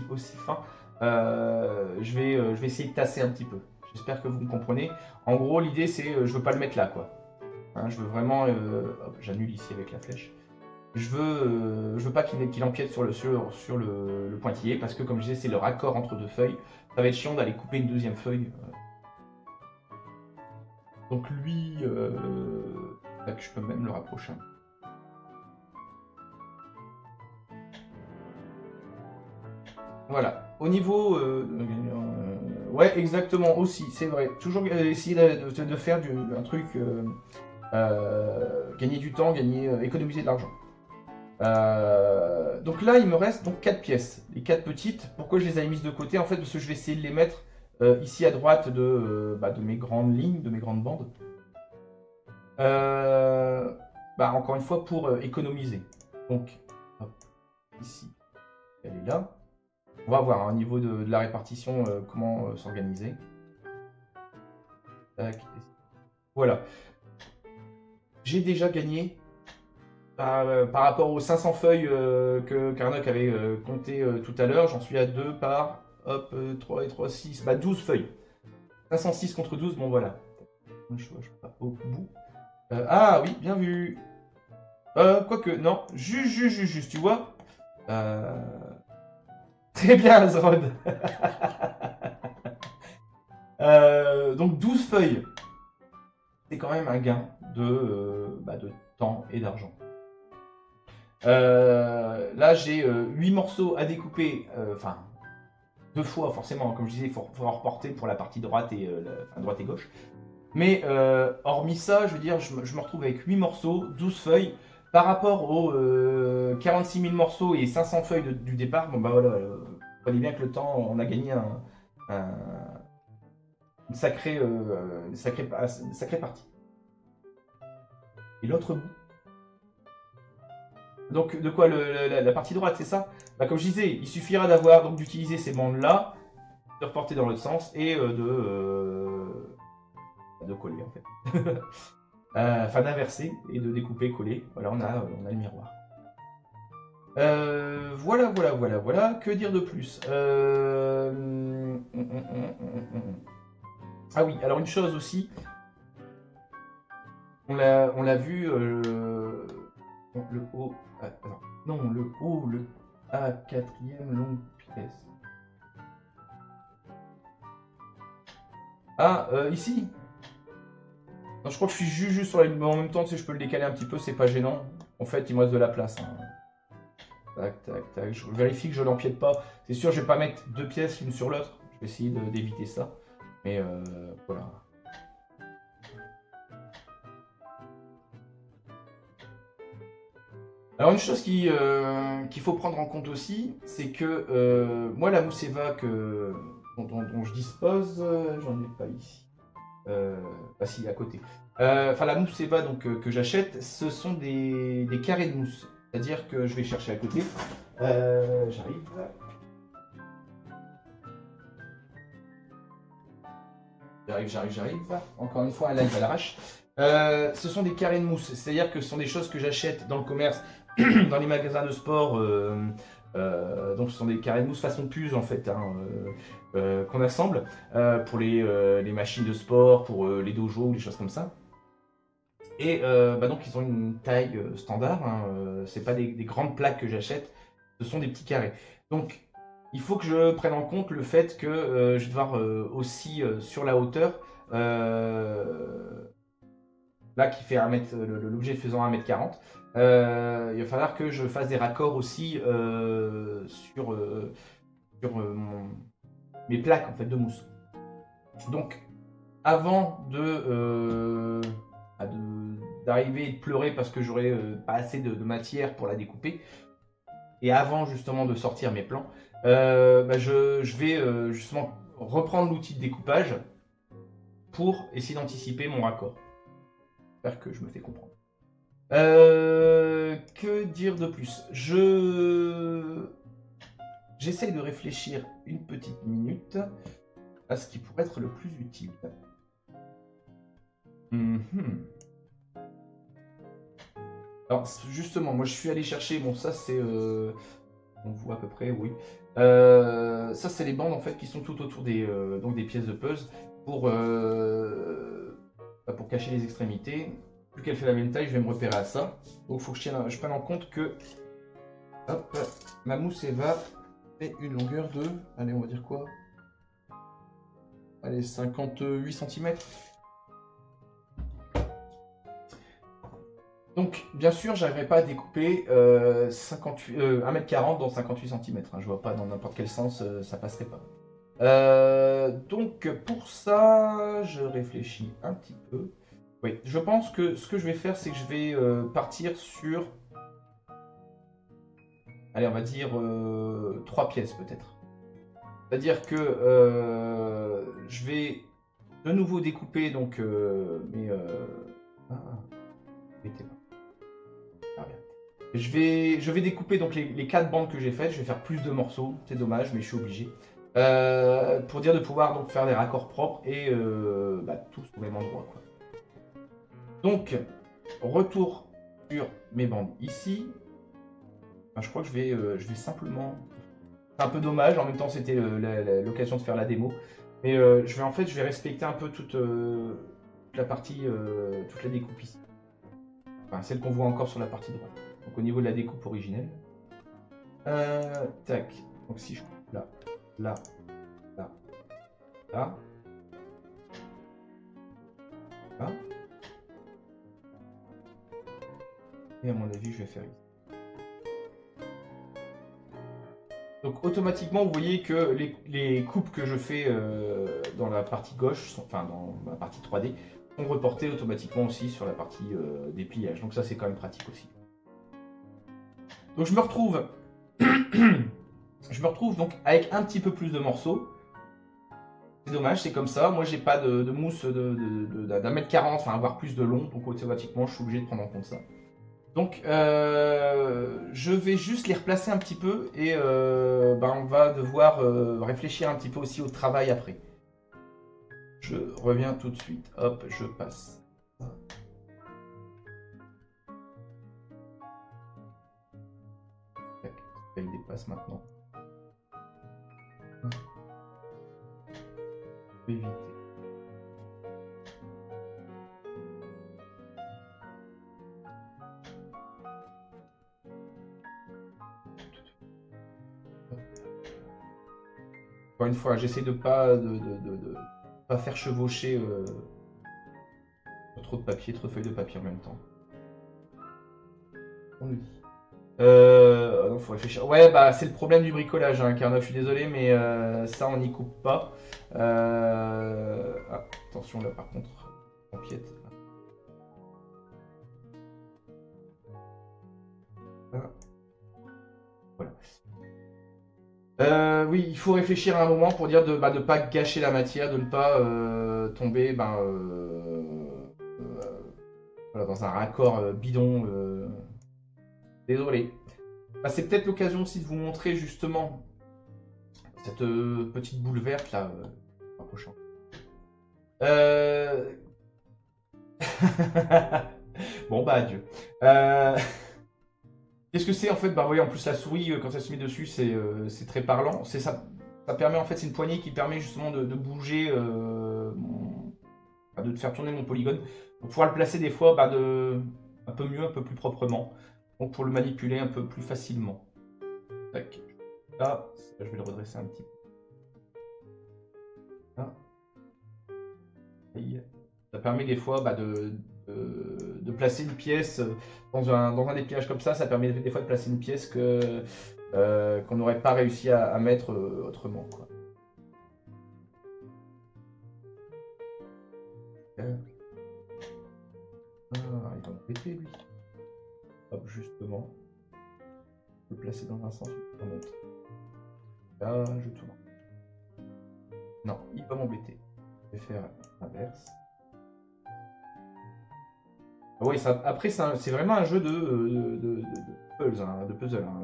fin, je vais essayer de tasser un petit peu. J'espère que vous me comprenez. En gros, l'idée c'est, je veux pas le mettre là, quoi. Hein, je veux vraiment, j'annule ici avec la flèche. Je veux pas qu'il empiète sur le pointillé, parce que comme je disais, c'est le raccord entre deux feuilles. Ça va être chiant d'aller couper une deuxième feuille. Donc lui, je peux même le rapprocher. Voilà. Au niveau... ouais, exactement, aussi, c'est vrai. Toujours essayer de faire un truc... gagner du temps, économiser de l'argent. Donc là, il me reste donc 4 pièces. Les 4 petites. Pourquoi je les ai mises de côté? En fait, parce que je vais essayer de les mettre ici à droite de mes grandes lignes, de mes grandes bandes. Encore une fois, pour économiser. Donc, hop, ici, elle est là. On va voir hein, au niveau de la répartition comment s'organiser. Voilà. J'ai déjà gagné par rapport aux 500 feuilles que Karnock avait compté tout à l'heure. J'en suis à 2 par hop, 3 et 3, 6. 12 feuilles. 506 contre 12, bon voilà. Je ne suis pas au bout. Ah oui, bien vu. Quoique, non. Juste, tu vois. Très bien, Azrod. Donc 12 feuilles. C'est quand même un gain de temps et d'argent. Là, j'ai 8 morceaux à découper. Enfin, 2 fois, forcément. Comme je disais, il faut reporter pour la partie droite et, droite et gauche. Mais hormis ça, je veux dire, je me retrouve avec 8 morceaux, 12 feuilles. Par rapport aux 46 000 morceaux et 500 feuilles du départ, bon bah voilà, vous voyez bien que le temps, on a gagné une sacrée partie. Et l'autre bout. Donc de quoi la partie droite, c'est ça? Comme je disais, il suffira d'utiliser ces bandes-là, de reporter dans l'autre sens et de coller en fait. Enfin d'inverser et de découper, coller. Voilà, on a le miroir. Voilà. Que dire de plus? Ah oui, alors une chose aussi. On l'a vu. Le haut. Non, le haut, le A4e longue pièce. Ah, ici. Non, je crois que je suis juste sur la ligne, mais en même temps, tu sais, je peux le décaler un petit peu, c'est pas gênant. En fait, il me reste de la place. Hein. Tac. Je vérifie que je l'empiète pas. C'est sûr, je vais pas mettre 2 pièces l'une sur l'autre. Je vais essayer d'éviter ça. Mais voilà. Alors une chose qu'il faut prendre en compte aussi, c'est que moi la mousse Eva dont je dispose, j'en ai pas ici. Ah si, à côté. Enfin la mousse Eva donc, que j'achète, ce sont des carrés de mousse. C'est-à-dire que je vais chercher à côté. J'arrive. J'arrive. Encore une fois, un live à l'arrache. Ce sont des carrés de mousse, c'est-à-dire que ce sont des choses que j'achète dans le commerce, dans les magasins de sport. Donc ce sont des carrés de mousse façon puce en fait, hein, qu'on assemble pour les machines de sport, pour les dojos ou des choses comme ça. Et bah donc ils ont une taille standard, hein, c'est pas des grandes plaques que j'achète, ce sont des petits carrés. Donc il faut que je prenne en compte le fait que je vais devoir aussi sur la hauteur, là qui fait 1 mètre, l'objet faisant 1 m 40, il va falloir que je fasse des raccords aussi sur mes plaques en fait, de mousse. Donc avant d'arriver et de pleurer parce que j'aurais pas assez de matière pour la découper, et avant justement de sortir mes plans, bah, je vais justement reprendre l'outil de découpage pour essayer d'anticiper mon raccord. J'espère que je me fais comprendre. Que dire de plus? J'essaye de réfléchir une petite minute à ce qui pourrait être le plus utile. Alors justement, moi je suis allé chercher, bon ça c'est, on voit à peu près, oui. Ça c'est les bandes en fait qui sont tout autour donc des pièces de puzzle pour cacher les extrémités. Vu qu'elle fait la même taille, je vais me repérer à ça. Donc il faut que je prenne en compte que hop, ma mousse Eva fait une longueur de, allez on va dire quoi? Allez, 58 cm. Donc, bien sûr, j'arriverai pas à découper 1m40 dans 58 cm. Hein. Je vois pas dans n'importe quel sens, ça passerait pas. Donc, pour ça, je réfléchis un petit peu. Oui, je pense que ce que je vais faire, c'est que je vais partir sur... Allez, on va dire 3 pièces peut-être. C'est-à-dire que je vais de nouveau découper donc mettez pas. Ah, bien. Je vais découper donc les 4 bandes que j'ai faites. Je vais faire plus de morceaux. C'est dommage, mais je suis obligé. Pour dire de pouvoir donc faire des raccords propres et tous au même endroit. Quoi. Donc, retour sur mes bandes ici. Enfin, je crois que je vais simplement... C'est un peu dommage, en même temps c'était l'occasion de faire la démo. Mais je vais respecter un peu toute la partie, toute la découpe ici. Enfin, celle qu'on voit encore sur la partie droite. Donc au niveau de la découpe originelle. Tac. Donc si je coupe là, là, là, là. Là. Et à mon avis, je vais faire ici. Donc automatiquement, vous voyez que les coupes que je fais dans la partie gauche, enfin dans la partie 3D, sont reportées automatiquement aussi sur la partie dépliage. Donc ça, c'est quand même pratique aussi. Donc je me retrouve, donc avec un petit peu plus de morceaux. C'est dommage, c'est comme ça. Moi, j'ai pas de mousse d'1 m 40, enfin voire plus de long, donc automatiquement, je suis obligé de prendre en compte ça. Donc, je vais juste les replacer un petit peu et on va devoir réfléchir un petit peu aussi au travail après. Je reviens tout de suite. Hop, je passe. Il dépasse maintenant. Je vais éviter. Encore une fois, j'essaie de pas pas faire chevaucher trop de papier, trop de feuilles de papier en même temps. On nous dit. Non, faut réfléchir. Ouais, bah c'est le problème du bricolage, hein, Carnot, je suis désolé, mais ça on n'y coupe pas. Ah, attention là par contre, empiète. Ah, voilà. Oui, il faut réfléchir à un moment pour dire de ne pas gâcher la matière, de ne pas tomber voilà, dans un raccord bidon. Désolé. Bah, c'est peut-être l'occasion aussi de vous montrer justement cette petite boule verte là. Approchant. Euh... bon bah adieu. Euh, Qu'est-ce que c'est en fait? Bah oui, en plus la souris quand elle se met dessus c'est très parlant. C'est ça, ça permet en fait, c'est une poignée qui permet justement de bouger, de faire tourner mon polygone pour pouvoir le placer des fois un peu mieux, un peu plus proprement. Donc pour le manipuler un peu plus facilement. Tac. Là, je vais le redresser un petit peu. Là. Ça permet des fois de placer une pièce dans un dépliage comme ça permet des fois de placer une pièce qu'on n'aurait pas réussi à mettre autrement, quoi. Ah, il va m'embêter lui. Hop, justement. Je peux le placer dans un sens ou dans l'autre. Là, je tourne. Non, il va m'embêter. Je vais faire l'inverse. Ah oui, ça, après, c'est vraiment un jeu de puzzle. Hein, de puzzle hein.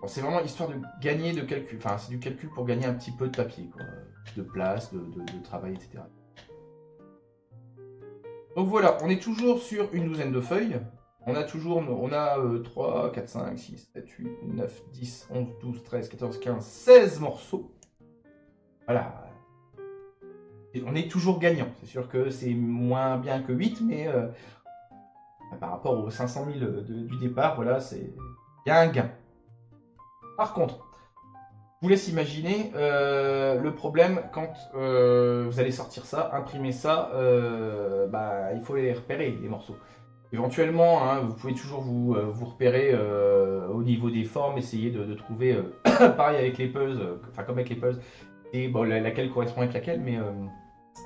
Bon, c'est vraiment histoire de gagner de calcul. Enfin, c'est du calcul pour gagner un petit peu de papier, quoi. De place, de travail, etc. Donc voilà, on est toujours sur une douzaine de feuilles. On a toujours, on a 3, 4, 5, 6, 7, 8, 9, 10, 11, 12, 13, 14, 15, 16 morceaux. Voilà. Et on est toujours gagnant. C'est sûr que c'est moins bien que 8, mais par rapport aux 500 000 du départ, voilà, il y a un gain. Par contre, je vous laisse imaginer le problème quand vous allez sortir ça, imprimer ça, il faut les repérer, les morceaux. Éventuellement, hein, vous pouvez toujours vous repérer au niveau des formes, essayer de trouver, pareil avec les puzzles, enfin comme avec les puzzles, et bon, laquelle correspond avec laquelle, mais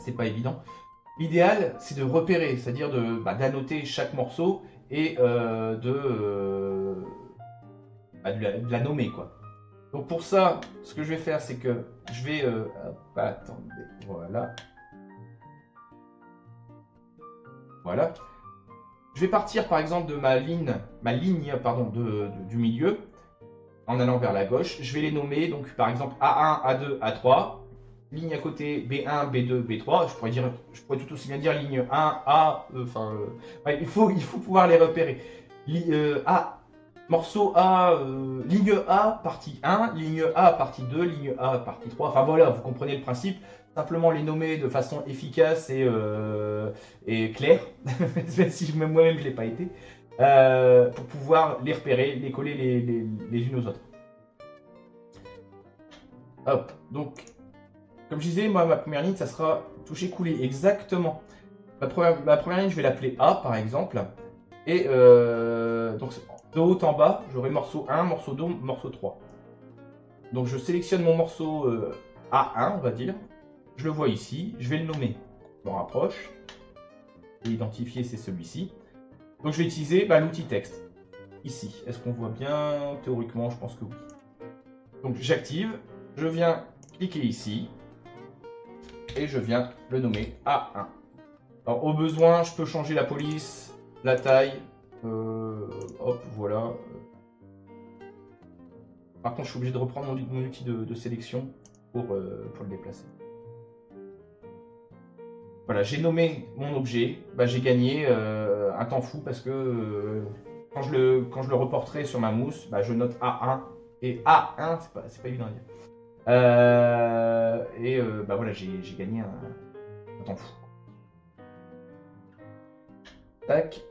c'est pas évident. L'idéal, c'est de repérer, c'est-à-dire d'annoter chaque morceau et de la nommer, quoi. Donc pour ça, ce que je vais faire, c'est que je vais... attendez, voilà. Voilà. Je vais partir par exemple de ma ligne pardon, du milieu, en allant vers la gauche. Je vais les nommer, donc par exemple A1, A2, A3. Ligne à côté B1, B2, B3. Je pourrais tout aussi bien dire ligne 1, A, ouais, il faut pouvoir les repérer. A, morceau A, ligne A, partie 1, ligne A, partie 2, ligne A, partie 3. Enfin voilà, vous comprenez le principe. Simplement les nommer de façon efficace et claire, même si moi-même je ne l'ai pas été, pour pouvoir les repérer, les coller les unes aux autres. Hop, donc, comme je disais, moi, ma première ligne, ça sera toucher-couler, exactement. Ma première ligne, je vais l'appeler A, par exemple. Et donc, de haut en bas, j'aurai morceau 1, morceau 2, morceau 3. Donc, je sélectionne mon morceau A1, on va dire. Je le vois ici, je vais le nommer. Je me rapproche. Je vais identifier, c'est celui-ci. Donc, je vais utiliser l'outil texte. Ici. Est-ce qu'on voit bien? Théoriquement, je pense que oui. Donc, j'active. Je viens cliquer ici. Et je viens le nommer A1. Alors, au besoin, je peux changer la police, la taille. Hop, voilà. Par contre, je suis obligé de reprendre mon outil de sélection pour le déplacer. Voilà, j'ai nommé mon objet. J'ai gagné un temps fou parce que quand je le reporterai sur ma mousse, je note A1. Et A1, c'est pas évident à dire. Voilà, j'ai gagné un temps fou. Tac.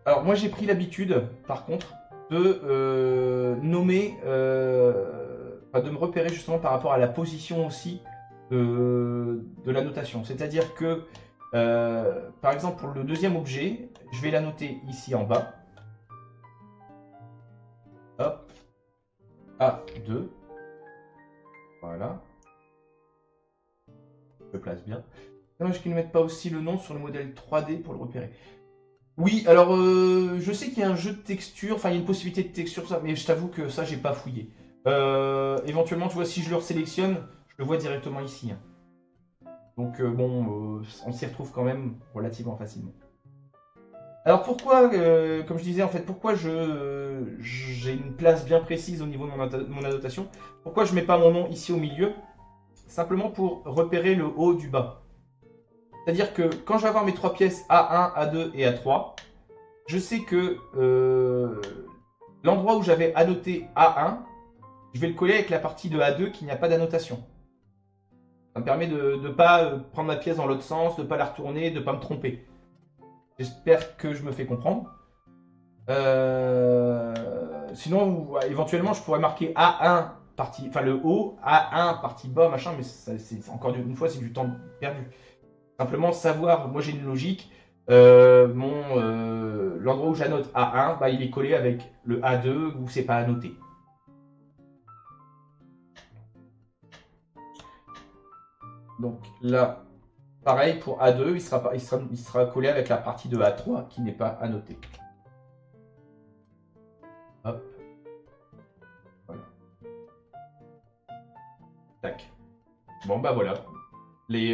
Alors moi j'ai pris l'habitude, par contre, de nommer, de me repérer justement par rapport à la position aussi de la notation. C'est-à-dire que, par exemple, pour le deuxième objet, je vais la noter ici en bas. Hop. A2. Voilà. Je le place bien. Dommage qu'ils ne mettent pas aussi le nom sur le modèle 3D pour le repérer. Oui, alors je sais qu'il y a un jeu de texture, enfin il y a une possibilité de texture, ça, mais je t'avoue que ça, j'ai pas fouillé. Éventuellement, tu vois, si je le sélectionne, je le vois directement ici, hein. Donc bon, on s'y retrouve quand même relativement facilement. Alors pourquoi, comme je disais en fait, pourquoi j'ai une place bien précise au niveau de mon annotation? Pourquoi je mets pas mon nom ici au milieu? Simplement pour repérer le haut du bas. C'est-à-dire que quand je vais avoir mes trois pièces A1, A2 et A3, je sais que l'endroit où j'avais annoté A1, je vais le coller avec la partie de A2 qui n'y a pas d'annotation. Ça me permet de ne pas prendre ma pièce dans l'autre sens, de ne pas la retourner, de ne pas me tromper. J'espère que je me fais comprendre. Sinon, éventuellement, je pourrais marquer A1 partie, enfin le haut, A1 partie bas, machin, mais c'est encore une fois, c'est du temps perdu. Simplement savoir, moi j'ai une logique, l'endroit où j'annote A1, bah, il est collé avec le A2 où c'est pas annoté. Donc là, pareil pour A2, il sera collé avec la partie de A3 qui n'est pas annotée. Hop. Voilà. Tac. Bon bah voilà. Les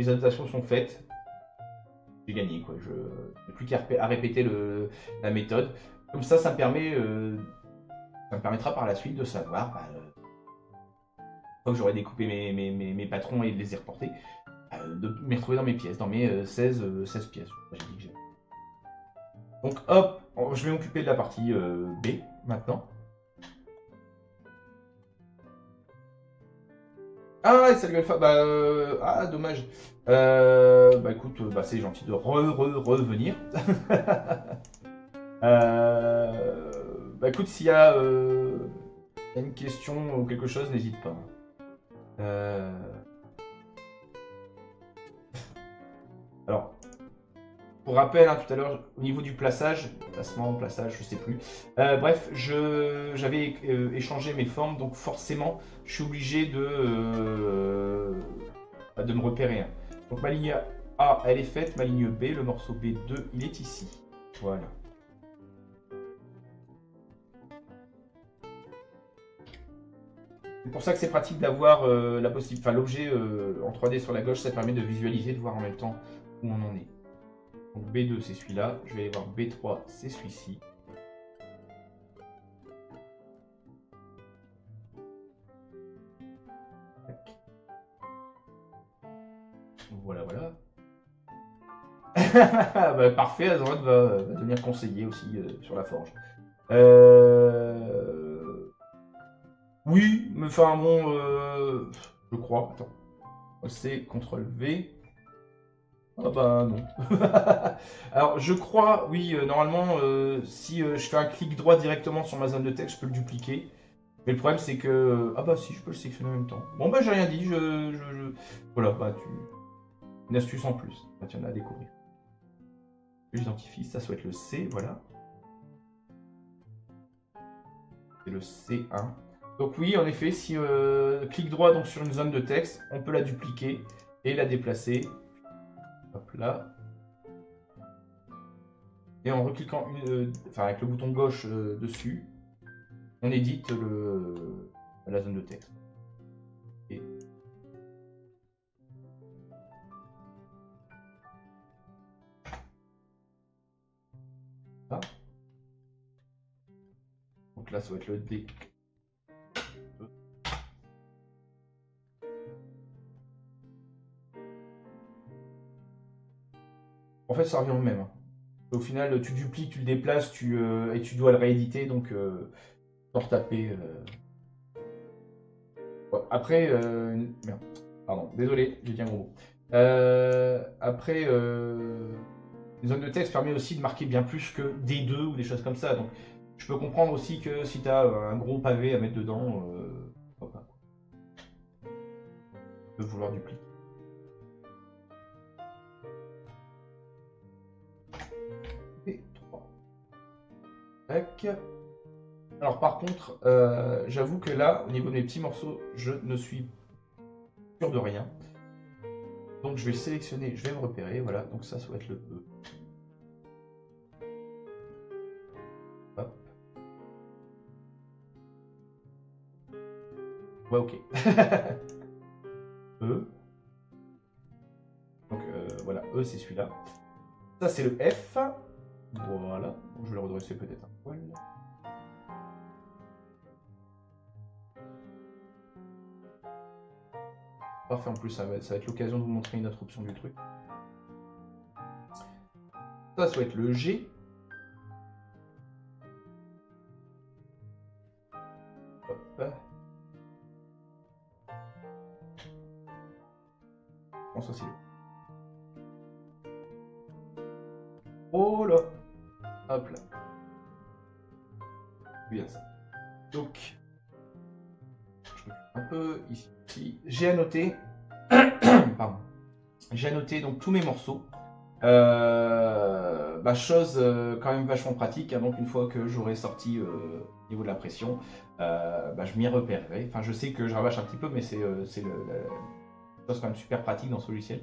annotations sont faites. J'ai gagné quoi. Je n'ai plus qu'à répéter la méthode. Comme ça me permettra par la suite de savoir, bah, une fois que j'aurai découpé mes patrons et de les y reporter, de me retrouver dans mes pièces, dans mes 16 pièces. J'ai dit que donc hop, je vais m'occuper de la partie B maintenant. Ah, salut Alpha, bah ah dommage. Bah écoute, bah, c'est gentil de revenir. Bah écoute, s'il y a une question ou quelque chose, n'hésite pas. Euh, Alors, pour rappel, hein, tout à l'heure, au niveau du plaçage, plaçage, je sais plus. Bref, j'avais échangé mes formes, donc forcément, je suis obligé de me repérer, hein. Donc ma ligne A, elle est faite, ma ligne B, le morceau B2, il est ici. Voilà. C'est pour ça que c'est pratique d'avoir la possibilité, enfin l'objet en 3D sur la gauche, ça permet de visualiser, de voir en même temps où on en est. Donc B2 c'est celui-là, je vais aller voir B3 c'est celui-ci. Voilà, voilà. Bah, parfait, Azroth va devenir conseiller aussi sur la forge. Oui, mais enfin bon, je crois. Attends. C'est CTRL V. Ah bah non. Alors je crois, oui, normalement, si je fais un clic droit directement sur ma zone de texte, je peux le dupliquer. Mais le problème c'est que... Ah bah si, je peux le sélectionner en même temps. Bon bah j'ai rien dit, Voilà, bah une astuce en plus. Bah, tu en as à découvrir. J'identifie, ça souhaite le C, voilà. C'est le C1. Donc oui, en effet, si clic droit donc, sur une zone de texte, on peut la dupliquer et la déplacer. Hop là. Et en recliquant avec le bouton gauche dessus, on édite la zone de texte. Et... Ah. Donc là, ça va être le D. En fait, ça revient au même, hein. Au final, tu dupliques, tu le déplaces, et tu dois le rééditer, donc sans retaper. Ouais, après, merde, pardon, désolé, j'ai dit un gros mot. Après, les zones de texte permet aussi de marquer bien plus que D2 ou des choses comme ça. Donc, je peux comprendre aussi que si tu as un gros pavé à mettre dedans, pourquoi pas. Tu peux vouloir dupliquer. Et 3. Tac. Alors par contre, j'avoue que là, au niveau de mes petits morceaux, je ne suis sûr de rien. Donc je vais le sélectionner, je vais me repérer, voilà, donc ça va être le E. Ouais, ok. E. Donc voilà, E c'est celui-là. Ça c'est le F. Voilà. Je vais le redresser peut-être un poil. Parfait, en plus ça va être l'occasion de vous montrer une autre option du truc. Ça va être le G. Hop. Bon, ça c'est le... Oh là. Hop là. Bien ça. Donc, je un peu ici. J'ai annoté... Pardon. J'ai annoté donc tous mes morceaux. Chose quand même vachement pratique, hein, donc une fois que j'aurai sorti au niveau de la pression, je m'y repérerai. Enfin, je sais que je rabâche un petit peu, mais c'est la chose quand même super pratique dans ce logiciel.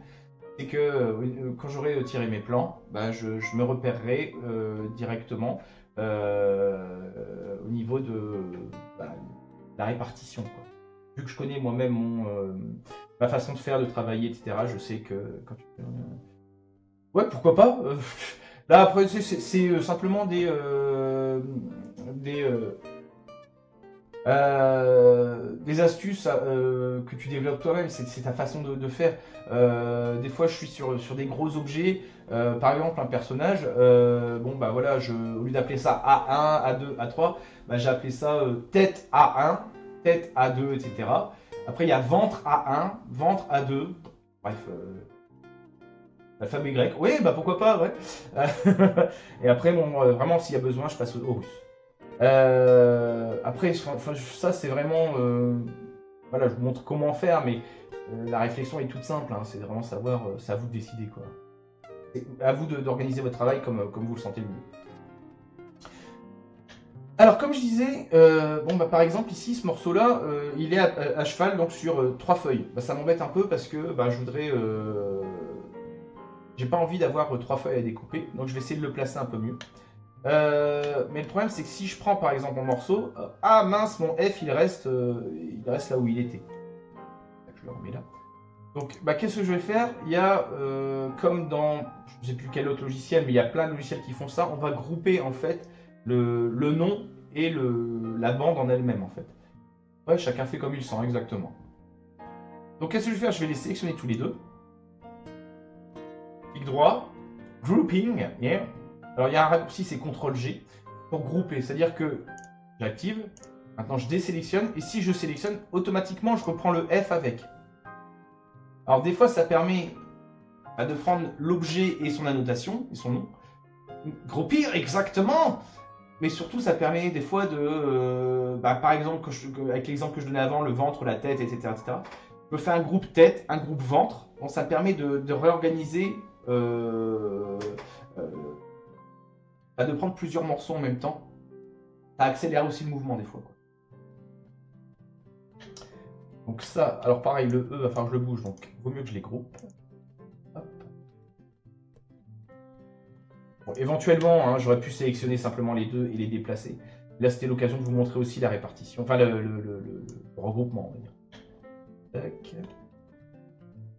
C'est que quand j'aurai tiré mes plans, je me repérerai directement au niveau de la répartition, quoi. Vu que je connais moi-même ma façon de faire, de travailler, etc., je sais que quand tu... Ouais, pourquoi pas. Là, après, c'est simplement des astuces que tu développes toi-même. C'est ta façon de faire. Des fois, je suis sur des gros objets. Par exemple, un personnage. Voilà, au lieu d'appeler ça A1, A2, A3, j'ai appelé ça tête A1, tête A2, etc. Après, il y a ventre A1, ventre A2. Bref. L'alphabet grec, oui, pourquoi pas, ouais. Et après, vraiment, s'il y a besoin, je passe au russe. Après, ça, c'est vraiment... voilà, je vous montre comment faire, mais la réflexion est toute simple, hein, c'est vraiment savoir, c'est à vous de décider, quoi. C'est à vous d'organiser votre travail comme vous le sentez le mieux. Alors, comme je disais, par exemple, ici, ce morceau-là, il est à cheval donc sur 3 feuilles. Ça m'embête un peu parce que je voudrais... j'ai pas envie d'avoir 3 feuilles à découper, donc je vais essayer de le placer un peu mieux. Mais le problème, c'est que si je prends par exemple mon morceau, ah mince, mon F il reste là où il était. Je le remets là. Donc, qu'est-ce que je vais faire? Il y a, comme dans, je ne sais plus quel autre logiciel, mais il y a plein de logiciels qui font ça. On va grouper en fait le nom et la bande en elle-même en fait. Ouais, chacun fait comme il sent, exactement. Donc, qu'est-ce que je vais faire? Je vais les sélectionner tous les deux. Clic droit, grouping, yeah. Alors il y a un raccourci, c'est CTRL-G pour grouper, c'est-à-dire que j'active, maintenant je désélectionne, et si je sélectionne, automatiquement je reprends le F avec. Alors des fois ça permet de prendre l'objet et son annotation, et son nom, groupir exactement, mais surtout ça permet des fois de, par exemple, avec l'exemple que je donnais avant, le ventre, la tête, etc., etc., je peux faire un groupe tête, un groupe ventre, donc ça permet de réorganiser de prendre plusieurs morceaux en même temps. Ça accélère aussi le mouvement des fois, quoi. Donc ça, alors pareil, le E, va falloir que je le bouge, donc vaut mieux que je les groupe. Hop. Bon, éventuellement, hein, j'aurais pu sélectionner simplement les deux et les déplacer. Là, c'était l'occasion de vous montrer aussi la répartition, enfin le regroupement, on va dire. Tac.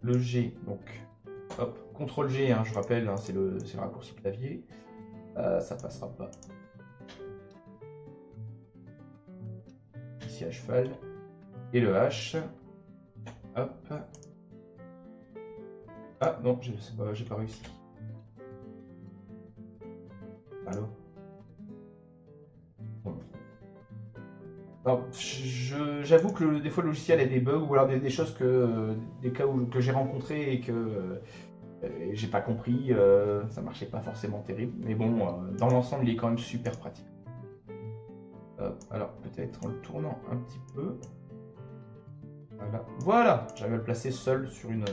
Le G, donc, hop, CTRL G, hein, je rappelle, hein, c'est le raccourci clavier. Ça passera pas. Ici à cheval. Et le H. Hop. Ah non, j'ai pas réussi. Alors. J'avoue que des fois le logiciel a des bugs ou alors des choses des cas que j'ai rencontrés et que j'ai pas compris, ça marchait pas forcément terrible. Mais bon, dans l'ensemble, il est quand même super pratique. Hop, alors peut-être en le tournant un petit peu. Voilà, j'arrive à le placer seul sur une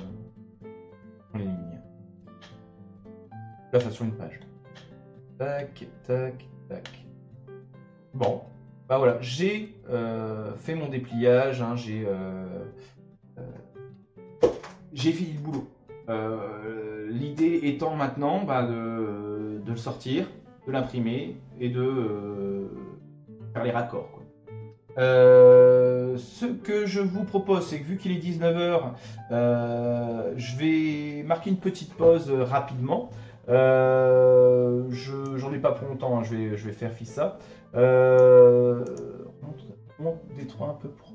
ligne. Là, sur une page. Tac, tac, tac. Bon, voilà, j'ai fait mon dépliage, hein, j'ai fini le boulot. L'idée étant maintenant de le sortir, de l'imprimer et de faire les raccords, quoi. ce que je vous propose, c'est que vu qu'il est 19h, je vais marquer une petite pause rapidement. J'en ai pas pour longtemps, hein, je vais faire fi ça. Monte Détroit un peu pour.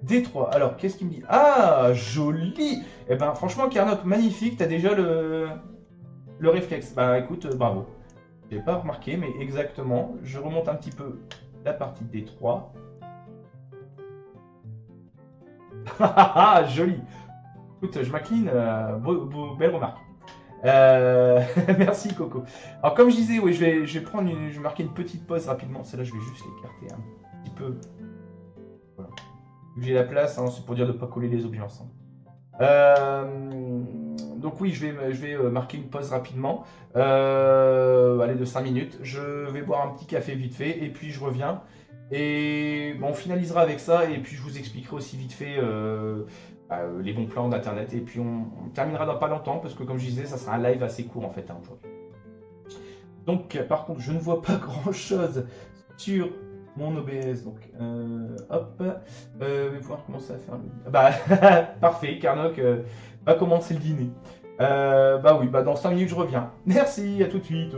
Détroit, alors qu'est-ce qu'il me dit? Ah, joli! Eh ben franchement, Carnot, magnifique, t'as déjà le réflexe. Bah écoute, bravo. J'ai pas remarqué, mais exactement. Je remonte un petit peu la partie de Détroit. Joli! Écoute, je m'incline, belle remarque. Merci Coco. Alors comme je disais, oui, je vais marquer une petite pause rapidement. Celle-là, je vais juste l'écarter un petit peu. Voilà. Vu que j'ai la place, hein, c'est pour dire de ne pas coller les objets ensemble. Donc oui, je vais marquer une pause rapidement. Allez, de 5 minutes. Je vais boire un petit café vite fait et puis je reviens. Et bon, on finalisera avec ça et puis je vous expliquerai aussi vite fait les bons plans d'internet. Et puis on terminera dans pas longtemps parce que comme je disais, ça sera un live assez court en fait hein, aujourd'hui. Donc par contre, je ne vois pas grand chose sur mon OBS. Donc hop, je vais voir comment ça va faire le. Bah parfait, Carnock va commencer le dîner. Bah oui, bah dans 5 minutes je reviens. Merci, à tout de suite.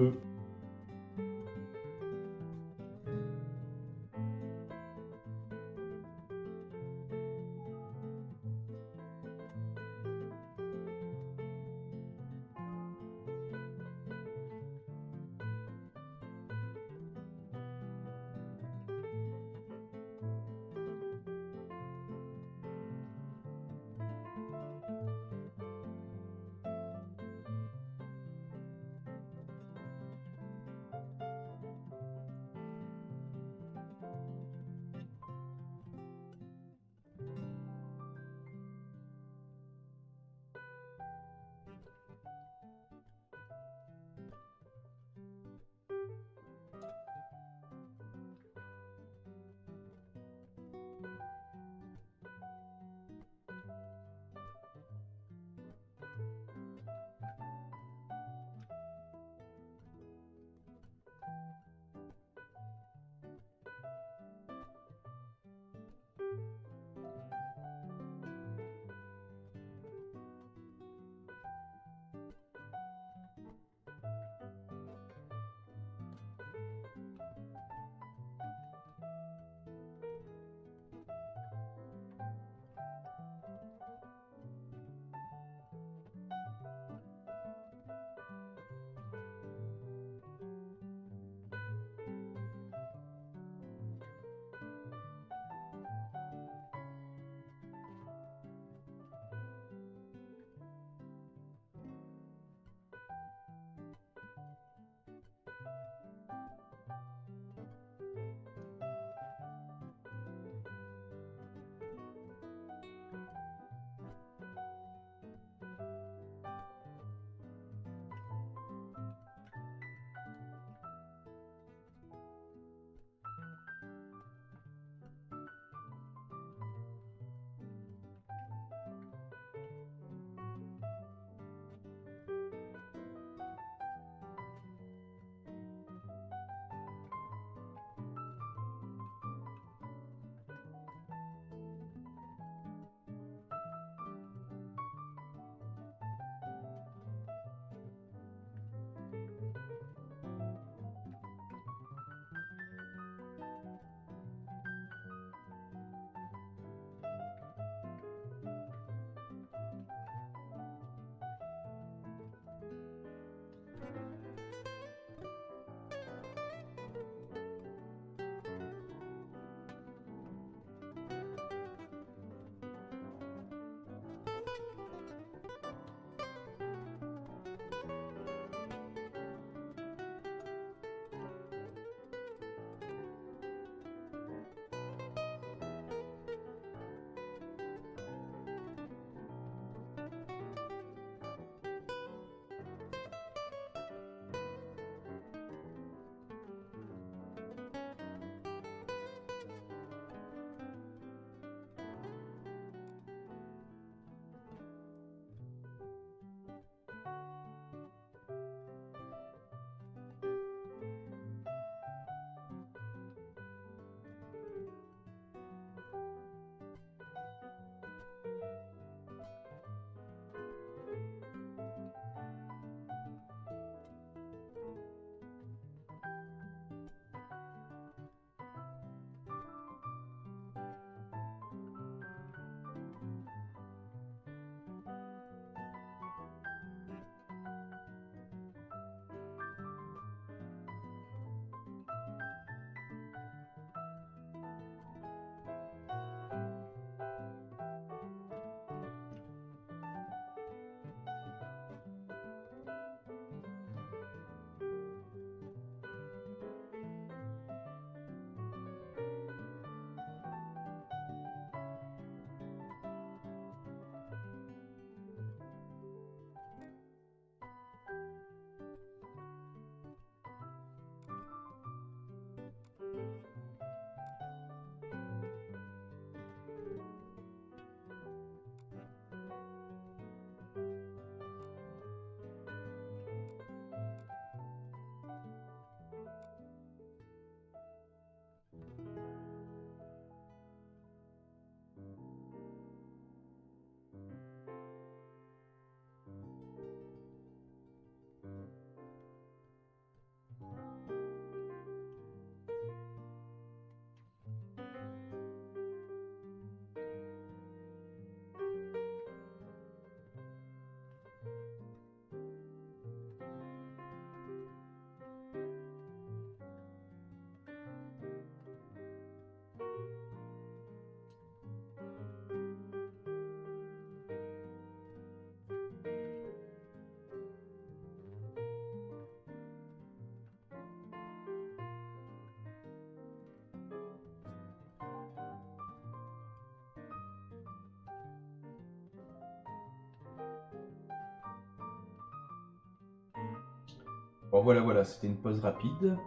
Bon, voilà, voilà, c'était une pause rapide.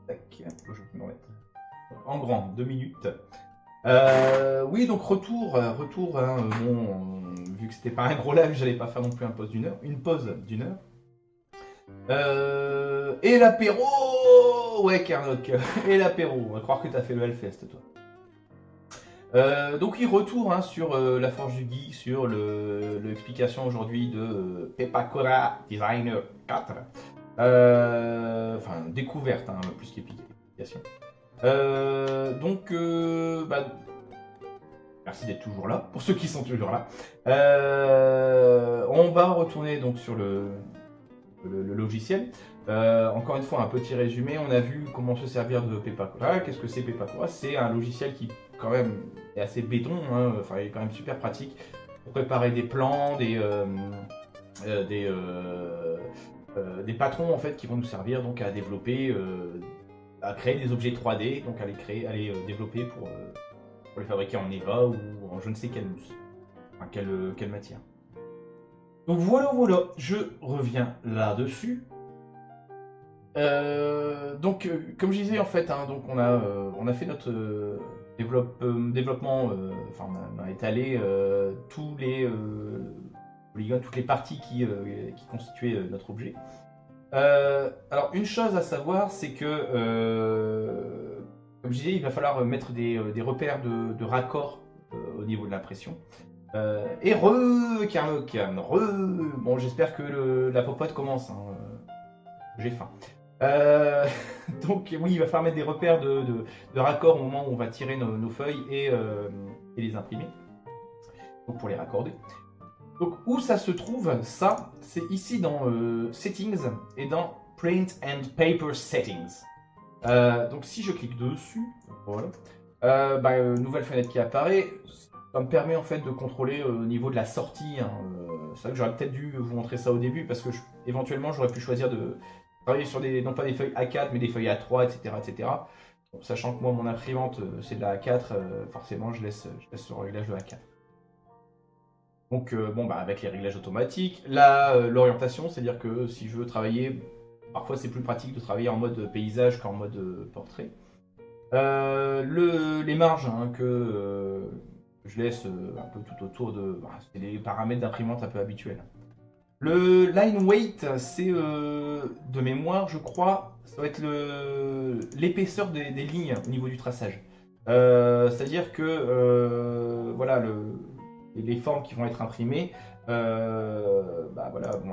Tac, faut que je me remette. En grand, 2 minutes. Oui, donc retour. Hein, bon, vu que c'était pas un gros live, j'allais pas faire non plus une pause d'une heure. Et l'apéro, ouais, Carnock, et l'apéro. On va croire que t'as fait le Hellfest, toi. Donc il retourne hein, sur la Forge du Geek, sur l'explication aujourd'hui de Pepakura Designer 4. Enfin, découverte, hein, plus qu'explication. Bah, merci d'être toujours là, pour ceux qui sont toujours là. On va retourner donc sur le logiciel. Encore une fois, un petit résumé. On a vu comment se servir de Pepakura. Qu'est-ce que c'est Pepakura? C'est un logiciel qui, quand même, est assez béton. Hein. Enfin, il est quand même super pratique pour préparer des plans, des patrons en fait qui vont nous servir donc à développer, à créer des objets 3D, donc à les développer pour les fabriquer en EVA ou en je ne sais quelle mousse, enfin quelle matière. Donc voilà, je reviens là-dessus. Comme je disais en fait, hein, donc on a fait notre développement, enfin on a étalé tous les polygones, toutes les parties qui constituaient notre objet. Alors une chose à savoir, c'est que comme je disais, il va falloir mettre des repères de raccord au niveau de l'impression. Et Carlock, bon j'espère que la popote commence, hein, j'ai faim. Donc oui, il va falloir mettre des repères de raccord au moment où on va tirer nos feuilles et les imprimer. Donc pour les raccorder. Donc où ça se trouve, ça, c'est ici dans Settings et dans Print and Paper Settings. Donc si je clique dessus, voilà, nouvelle fenêtre qui apparaît, ça me permet en fait de contrôler au niveau de la sortie. Hein, c'est vrai que j'aurais peut-être dû vous montrer ça au début parce que éventuellement j'aurais pu choisir de travailler sur non pas des feuilles A4 mais des feuilles A3, etc. etc. Bon, sachant que moi mon imprimante c'est de la A4, forcément je laisse sur le réglage de A4. Donc avec les réglages automatiques, l'orientation, c'est-à-dire que si je veux travailler, parfois c'est plus pratique de travailler en mode paysage qu'en mode portrait. Les marges hein, que je laisse un peu tout autour c'est des paramètres d'imprimante un peu habituels. Le line weight, c'est de mémoire, je crois, ça va être l'épaisseur des lignes au niveau du traçage. C'est-à-dire que voilà, les formes qui vont être imprimées vont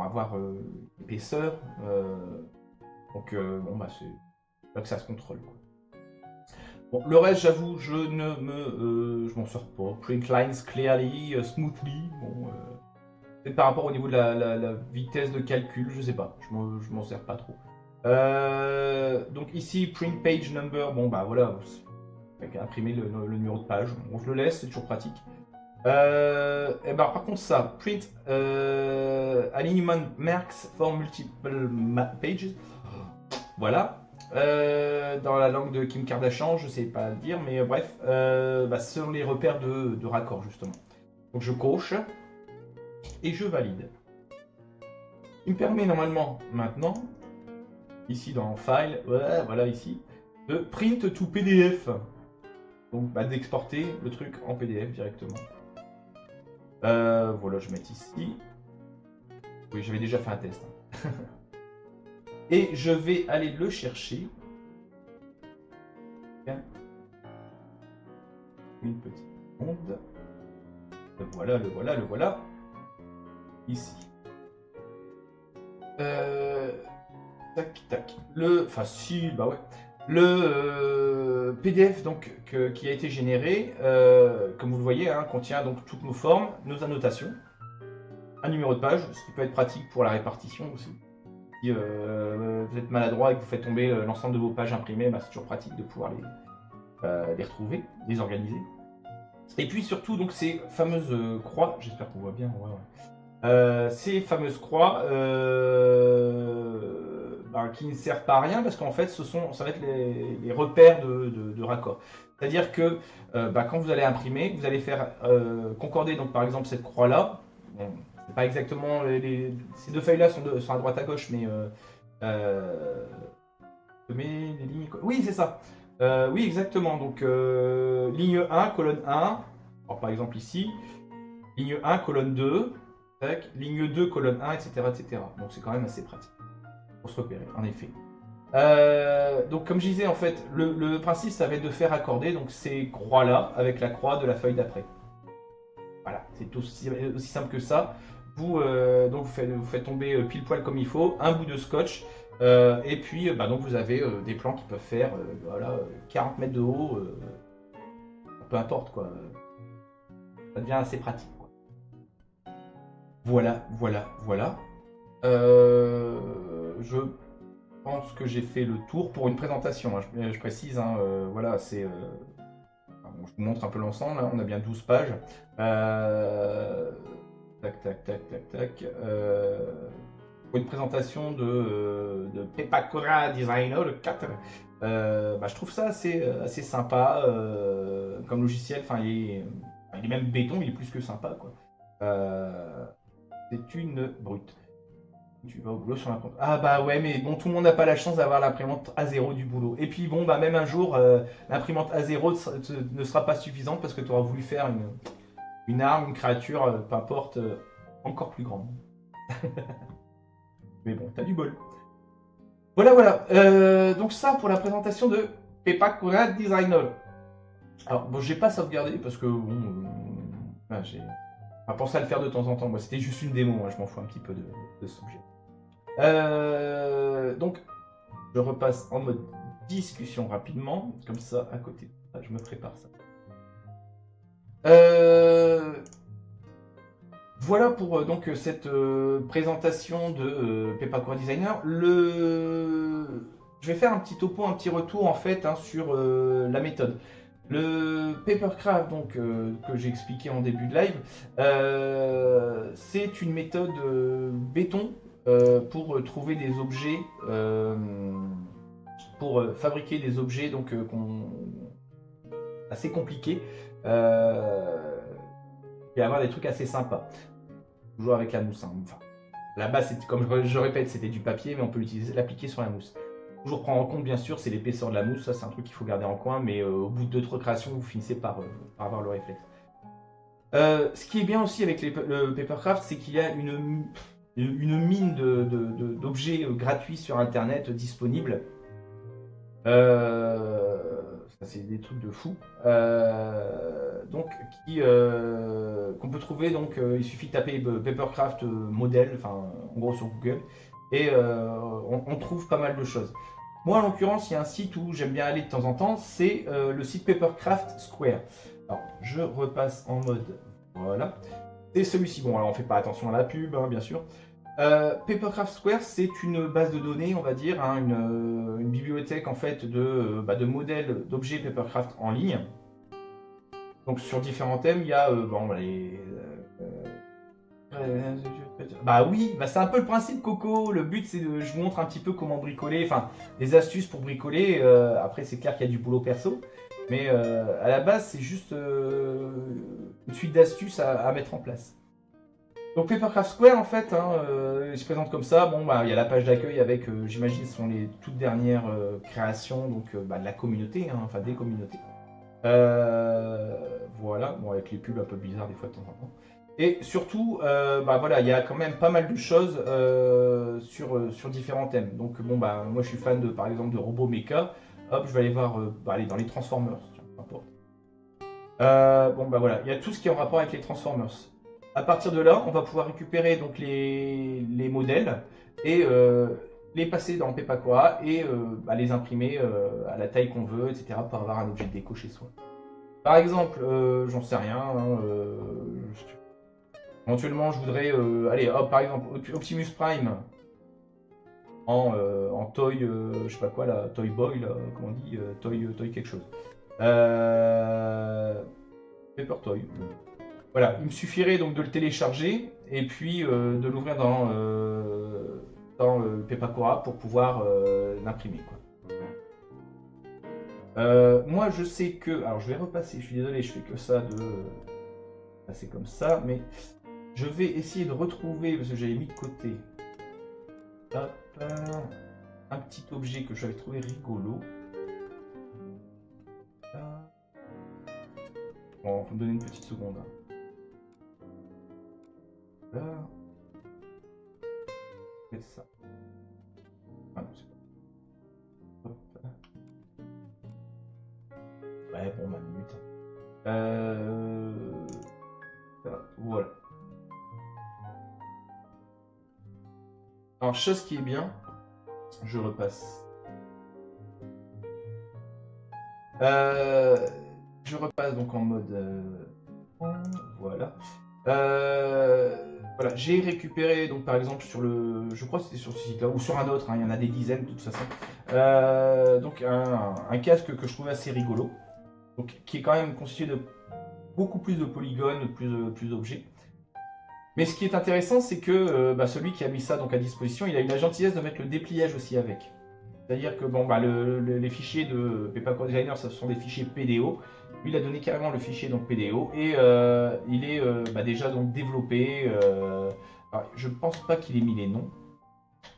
avoir l'épaisseur. Donc c'est là que ça se contrôle. Quoi. Bon, le reste, j'avoue, je m'en sors pas. Print lines clearly, smoothly. Bon, peut-être par rapport au niveau de la vitesse de calcul, je sais pas. Je m'en sers pas trop. Donc ici, print page number. Bon bah voilà, avec imprimer le numéro de page. On je le laisse, c'est toujours pratique. Par contre ça, print alignment marks for multiple pages. Voilà. Dans la langue de Kim Kardashian, je sais pas le dire, mais bref, ce sont les repères de raccord justement. Donc je coche et je valide. Il me permet normalement maintenant, ici dans File, voilà ici, de print to PDF. Donc d'exporter le truc en PDF directement. Voilà, je vais mettre ici. Oui, j'avais déjà fait un test. Et je vais aller le chercher. Une petite seconde. Le voilà. Ici. Tac. Le PDF donc, qui a été généré, comme vous le voyez, hein, contient donc toutes nos formes, nos annotations, un numéro de page, ce qui peut être pratique pour la répartition aussi. Si vous êtes maladroit et que vous faites tomber l'ensemble de vos pages imprimées, c'est toujours pratique de pouvoir les retrouver, les organiser. Et puis surtout donc ces fameuses croix, j'espère qu'on voit bien, ces fameuses croix qui ne servent pas à rien parce qu'en fait ça va être les repères de raccord. C'est-à-dire que quand vous allez imprimer, vous allez faire concorder donc par exemple cette croix là. Bon, c'est pas exactement ces deux feuilles là sont à droite à gauche, mais Je mets les lignes. Oui, c'est ça. Oui, exactement. Donc, ligne 1, colonne 1. Alors, par exemple ici. Ligne 1, colonne 2. Tac. Ligne 2, colonne 1, etc. etc. Donc, c'est quand même assez pratique pour se repérer, en effet. Donc, comme je disais, en fait, le principe, ça va être de faire accorder donc, ces croix-là avec la croix de la feuille d'après. Voilà, c'est aussi simple que ça. Donc vous faites tomber pile poil comme il faut, un bout de scotch, et puis donc vous avez des plans qui peuvent faire voilà, 40 mètres de haut, peu importe quoi. Ça devient assez pratique. Quoi. Voilà, voilà, voilà. Je pense que j'ai fait le tour pour une présentation, hein, je précise, hein, voilà, c'est... Bon, je vous montre un peu l'ensemble, là. On a bien 12 pages. Tac, tac, tac, tac, tac. Pour une présentation de Pepakura Designer, le 4. Je trouve ça assez sympa comme logiciel. Enfin, il est même béton, il est plus que sympa, quoi. C'est une brute. Tu vas au boulot sur l'imprimante. Ah bah ouais, mais bon, tout le monde n'a pas la chance d'avoir l'imprimante A0 du boulot. Et puis bon, bah même un jour, l'imprimante A0 ne sera pas suffisante parce que tu auras voulu faire une arme, une créature, peu importe, encore plus grande. Mais bon, t'as du bol. Voilà, voilà. Donc ça pour la présentation de Pepakura Designer. Alors bon, j'ai pas sauvegardé parce que bon, j'ai pensé à le faire de temps en temps. Moi, c'était juste une démo, hein, je m'en fous un petit peu de ce sujet. Donc, je repasse en mode discussion rapidement, comme ça, à côté. Je me prépare ça. Voilà pour donc cette présentation de Pepakura Designer. Je vais faire un petit topo, un petit retour en fait hein, sur la méthode. Le papercraft donc que j'ai expliqué en début de live, c'est une méthode béton pour trouver des objets, pour fabriquer des objets donc assez compliqués et avoir des trucs assez sympas. Toujours avec la mousse. Hein. Enfin, là-bas, comme je répète, c'était du papier, mais on peut l'appliquer sur la mousse. Toujours prendre en compte, bien sûr, c'est l'épaisseur de la mousse. Ça, c'est un truc qu'il faut garder en coin, mais au bout de 2-3 créations, vous finissez par avoir le réflexe. Ce qui est bien aussi avec le papercraft, c'est qu'il y a une mine d'objets gratuits sur Internet disponibles. C'est des trucs de fou. Donc, qu'on peut trouver. Donc, il suffit de taper papercraft modèle, enfin, en gros sur Google, et on trouve pas mal de choses. Moi, en l'occurrence, il y a un site où j'aime bien aller de temps en temps, c'est le site Papercraft Square. Alors, je repasse en mode, voilà. C'est celui-ci. Bon, alors on fait pas attention à la pub, hein, bien sûr. Papercraft Square, c'est une base de données, on va dire, hein, une bibliothèque en fait de modèles d'objets Papercraft en ligne. Donc sur différents thèmes, il y a bah oui, bah c'est un peu le principe Coco. Le but c'est je vous montre un petit peu comment bricoler, enfin des astuces pour bricoler. Après c'est clair qu'il y a du boulot perso, mais à la base c'est juste une suite d'astuces à mettre en place. Donc Papercraft Square en fait, hein, il se présente comme ça. Bon bah il y a la page d'accueil avec, j'imagine, ce sont les toutes dernières créations donc de la communauté, hein, enfin des communautés. Voilà, bon avec les pubs un peu bizarres des fois de temps en temps. Et surtout, voilà, il y a quand même pas mal de choses sur différents thèmes. Donc bon bah moi je suis fan par exemple de Robo Mecha. Hop, je vais aller voir, aller dans les Transformers. Tiens, peu importe. Bon bah voilà, il y a tout ce qui est en rapport avec les Transformers. À partir de là, on va pouvoir récupérer donc les modèles et les passer dans Pepakura et les imprimer à la taille qu'on veut, etc. pour avoir un objet de déco chez soi. Par exemple, j'en sais rien. Hein, éventuellement, je voudrais, allez, hop, par exemple, Optimus Prime en toy, je sais pas quoi là, toy boy là, comment on dit, toy quelque chose. Paper Toy. Voilà, il me suffirait donc de le télécharger et puis de l'ouvrir dans Pepakura pour pouvoir l'imprimer. Moi je sais que... Alors je vais repasser, je suis désolé, je fais que ça de passer comme ça, mais je vais essayer de retrouver, parce que j'avais mis de côté. Hop. un petit objet que j'avais trouvé rigolo. Là. Bon, faut me donner une petite seconde. Là. C'est ça. Ah non, c'est pas. Hop. Ouais, bon, ma minute. Voilà. Alors, chose qui est bien, je repasse. Je repasse donc en mode. Voilà. Voilà, j'ai récupéré donc par exemple sur le. Je crois que c'était sur ce site-là, ou sur un autre, hein, il y en a des dizaines de toute façon. Donc un casque que je trouvais assez rigolo. Donc, qui est quand même constitué de beaucoup plus de polygones, plus d'objets. Mais ce qui est intéressant, c'est que celui qui a mis ça donc à disposition, il a eu la gentillesse de mettre le dépliage aussi avec. C'est-à-dire que bon, les fichiers de Papercore Designer, ce sont des fichiers PDO. Lui, il a donné carrément le fichier donc PDO et il est déjà donc développé. Alors, je pense pas qu'il ait mis les noms.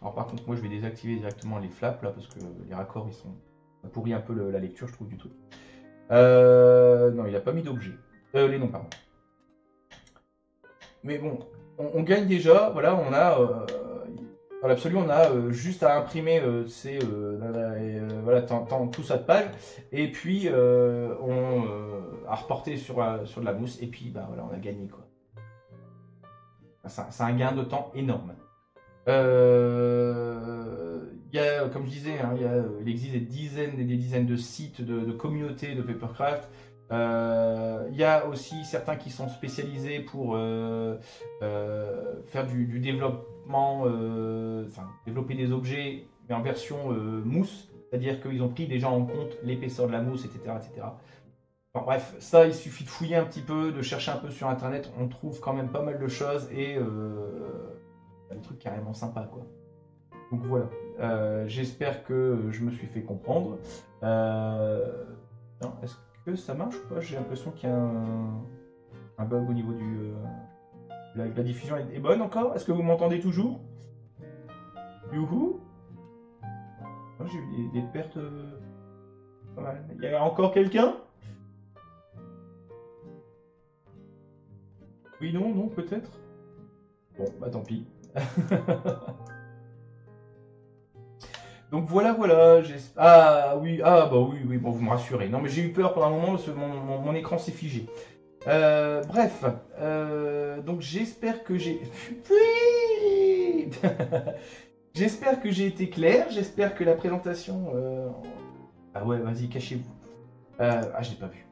Alors par contre, moi, je vais désactiver directement les flaps là parce que les raccords, ça pourrit un peu la lecture, je trouve du truc. Non, il n'a pas mis d'objet. Les noms, pardon. Mais bon, on gagne déjà. Voilà, on a. Dans l'absolu, on a juste à imprimer voilà, tout ça de page. Et puis, à reporter sur de la mousse. Et puis, bah, voilà, on a gagné, quoi. C'est un gain de temps énorme. Il y a, comme je disais, hein, il existe des dizaines de sites de communautés de Papercraft. Il y a aussi certains qui sont spécialisés pour faire du développement, développer des objets, mais en version mousse. C'est-à-dire qu'ils ont pris déjà en compte l'épaisseur de la mousse, etc., etc. Enfin, bref, ça, il suffit de fouiller un petit peu, de chercher un peu sur Internet. On trouve quand même pas mal de choses et des trucs carrément sympas, quoi. Donc voilà, j'espère que je me suis fait comprendre. Est-ce que ça marche ou pas? J'ai l'impression qu'il y a un bug au niveau du... la diffusion est bonne encore? Est-ce que vous m'entendez toujours? Youhou! J'ai eu des pertes pas mal. Il y a encore quelqu'un? Oui, non, non, peut-être? Bon, bah tant pis. Donc voilà, ah oui, ah bah oui, bon, vous me rassurez. Non, mais j'ai eu peur pendant un moment parce que mon écran s'est figé. Bref, donc j'espère que j'ai... J'espère que j'ai été clair, j'espère que la présentation... Ah ouais, vas-y, cachez-vous. Je l'ai pas vu.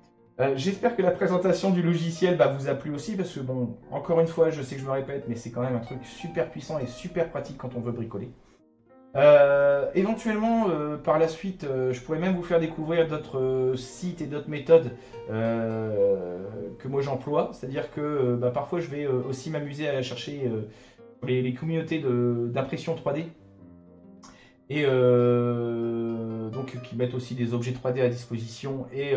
J'espère que la présentation du logiciel vous a plu aussi, parce que bon, encore une fois, je sais que je me répète, mais c'est quand même un truc super puissant et super pratique quand on veut bricoler. Éventuellement, par la suite, je pourrais même vous faire découvrir d'autres sites et d'autres méthodes que moi j'emploie. C'est-à-dire que parfois je vais aussi m'amuser à chercher les communautés d'impression 3D et donc qui mettent aussi des objets 3D à disposition et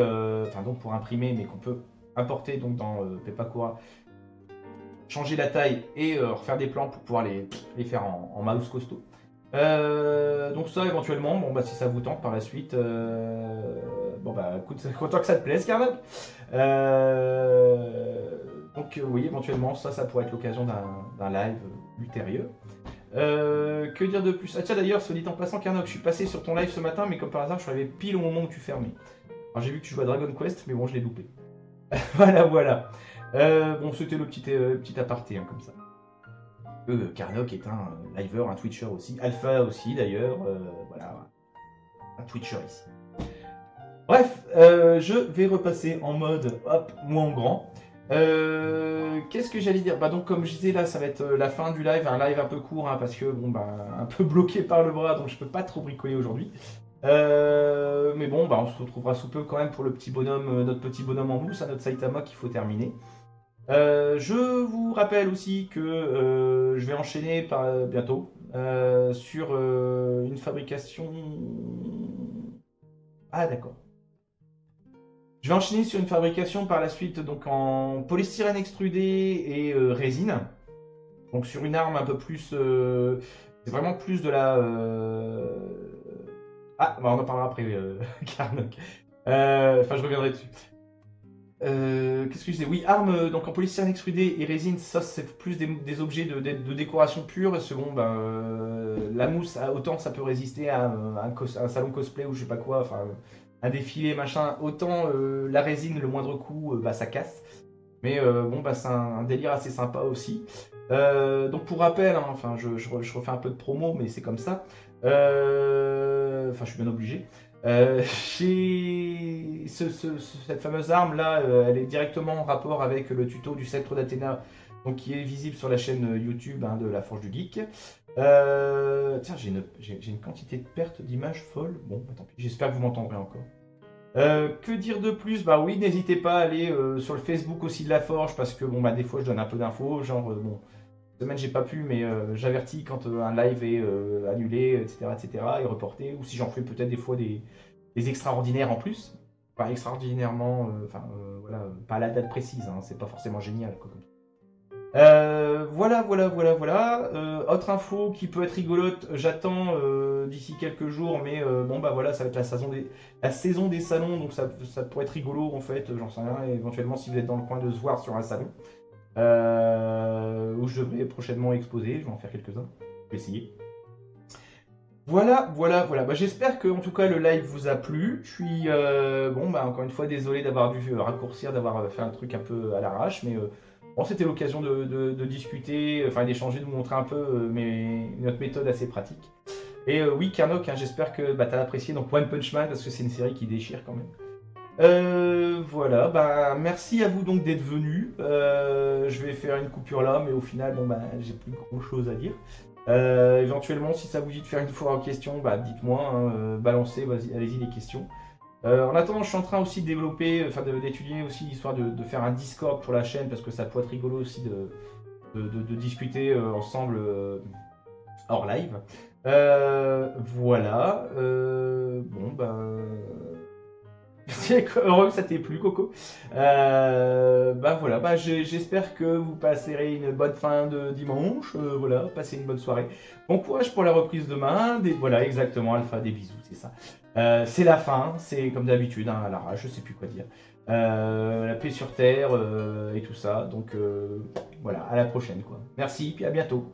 donc pour imprimer, mais qu'on peut importer donc dans Pepakura, changer la taille et refaire des plans pour pouvoir les faire en mouse costaud. Donc ça éventuellement, bon si ça vous tente par la suite, écoute, content que ça te plaise Carnac. Donc oui, éventuellement ça pourrait être l'occasion d'un live ultérieur. Que dire de plus? Ah tiens d'ailleurs, soit dit en passant Carnock, je suis passé sur ton live ce matin, mais comme par hasard je suis arrivé pile au moment où tu fermais. Alors j'ai vu que tu jouais à Dragon Quest, mais bon je l'ai loupé. voilà. Bon c'était le petit aparté comme ça. Carnock est un liver, un Twitcher aussi, Alpha aussi d'ailleurs, voilà, un Twitcher ici. Bref, je vais repasser en mode, hop, moins en grand. Qu'est-ce que j'allais dire? Donc comme je disais là, ça va être la fin du live, un live un peu court, hein, parce que bon un peu bloqué par le bras, donc je peux pas trop bricoler aujourd'hui. Mais bon, on se retrouvera sous peu quand même pour le petit bonhomme, notre petit bonhomme en mousse, à notre Saitama qu'il faut terminer. Je vous rappelle aussi que je vais enchaîner bientôt sur une fabrication... Ah d'accord. Je vais enchaîner sur une fabrication par la suite donc en polystyrène extrudé et résine. Donc sur une arme un peu plus... c'est vraiment plus de la... Ah, bah on en parlera après, Karnok. Enfin, je reviendrai dessus. Qu'est-ce que je disais? Oui, armes donc en polystyrène extrudé et résine, ça c'est plus des objets de décoration pure. Second, ben, la mousse, autant ça peut résister à un salon cosplay ou je sais pas quoi, enfin un défilé machin. Autant la résine, le moindre coup, bah, ça casse. Mais bon, bah, c'est un délire assez sympa aussi. Donc pour rappel, hein, enfin je refais un peu de promo, mais c'est comme ça. Enfin, je suis bien obligé. Cette fameuse arme là, elle est directement en rapport avec le tuto du sceptre d'Athéna, donc qui est visible sur la chaîne YouTube hein, de la Forge du Geek. Tiens, j'ai une quantité de pertes d'images folle. Bon, bah, tant pis, j'espère que vous m'entendrez encore. Que dire de plus? Bah oui, n'hésitez pas à aller sur le Facebook aussi de la Forge parce que bon bah des fois je donne un peu d'infos, genre bon, cette semaine j'ai pas pu mais j'avertis quand un live est annulé, etc., etc. et reporté, ou si j'en fais peut-être des fois des extraordinaires en plus. Enfin extraordinairement, enfin voilà, pas à la date précise, hein, c'est pas forcément génial quoi. Voilà. Autre info qui peut être rigolote, j'attends d'ici quelques jours, mais bon bah voilà, ça va être la saison des salons, donc ça pourrait être rigolo en fait, j'en sais rien, et éventuellement si vous êtes dans le coin de se voir sur un salon, où je devrais prochainement exposer, je vais en faire quelques-uns, je vais essayer. Voilà. Bah, j'espère que en tout cas le live vous a plu. Je suis bon bah encore une fois désolé d'avoir dû raccourcir, d'avoir fait un truc un peu à l'arrache, mais bon c'était l'occasion de discuter, enfin d'échanger, de vous montrer un peu notre méthode assez pratique. Et oui Karnok, hein, j'espère que bah, t'as apprécié donc One Punch Man parce que c'est une série qui déchire quand même. Voilà, bah merci à vous donc d'être venus. Je vais faire une coupure là, mais au final bon bah j'ai plus grand chose à dire. Éventuellement, si ça vous dit de faire une foire aux questions, bah, dites-moi, hein, balancez, vas-y, allez-y les questions. En attendant, je suis en train aussi de développer, enfin d'étudier aussi l'histoire de faire un Discord pour la chaîne parce que ça pourrait être rigolo aussi de discuter ensemble hors live. Voilà. Bon, bah. C'est heureux que ça t'ait plu, Coco. Bah voilà, bah, j'espère que vous passerez une bonne fin de dimanche. Voilà, passez une bonne soirée. Bon courage pour la reprise demain. Voilà, exactement, Alpha, des bisous, c'est ça. C'est la fin, c'est comme d'habitude, hein, à l'arrache, je sais plus quoi dire. La paix sur terre et tout ça. Donc voilà, à la prochaine, quoi. Merci, puis à bientôt.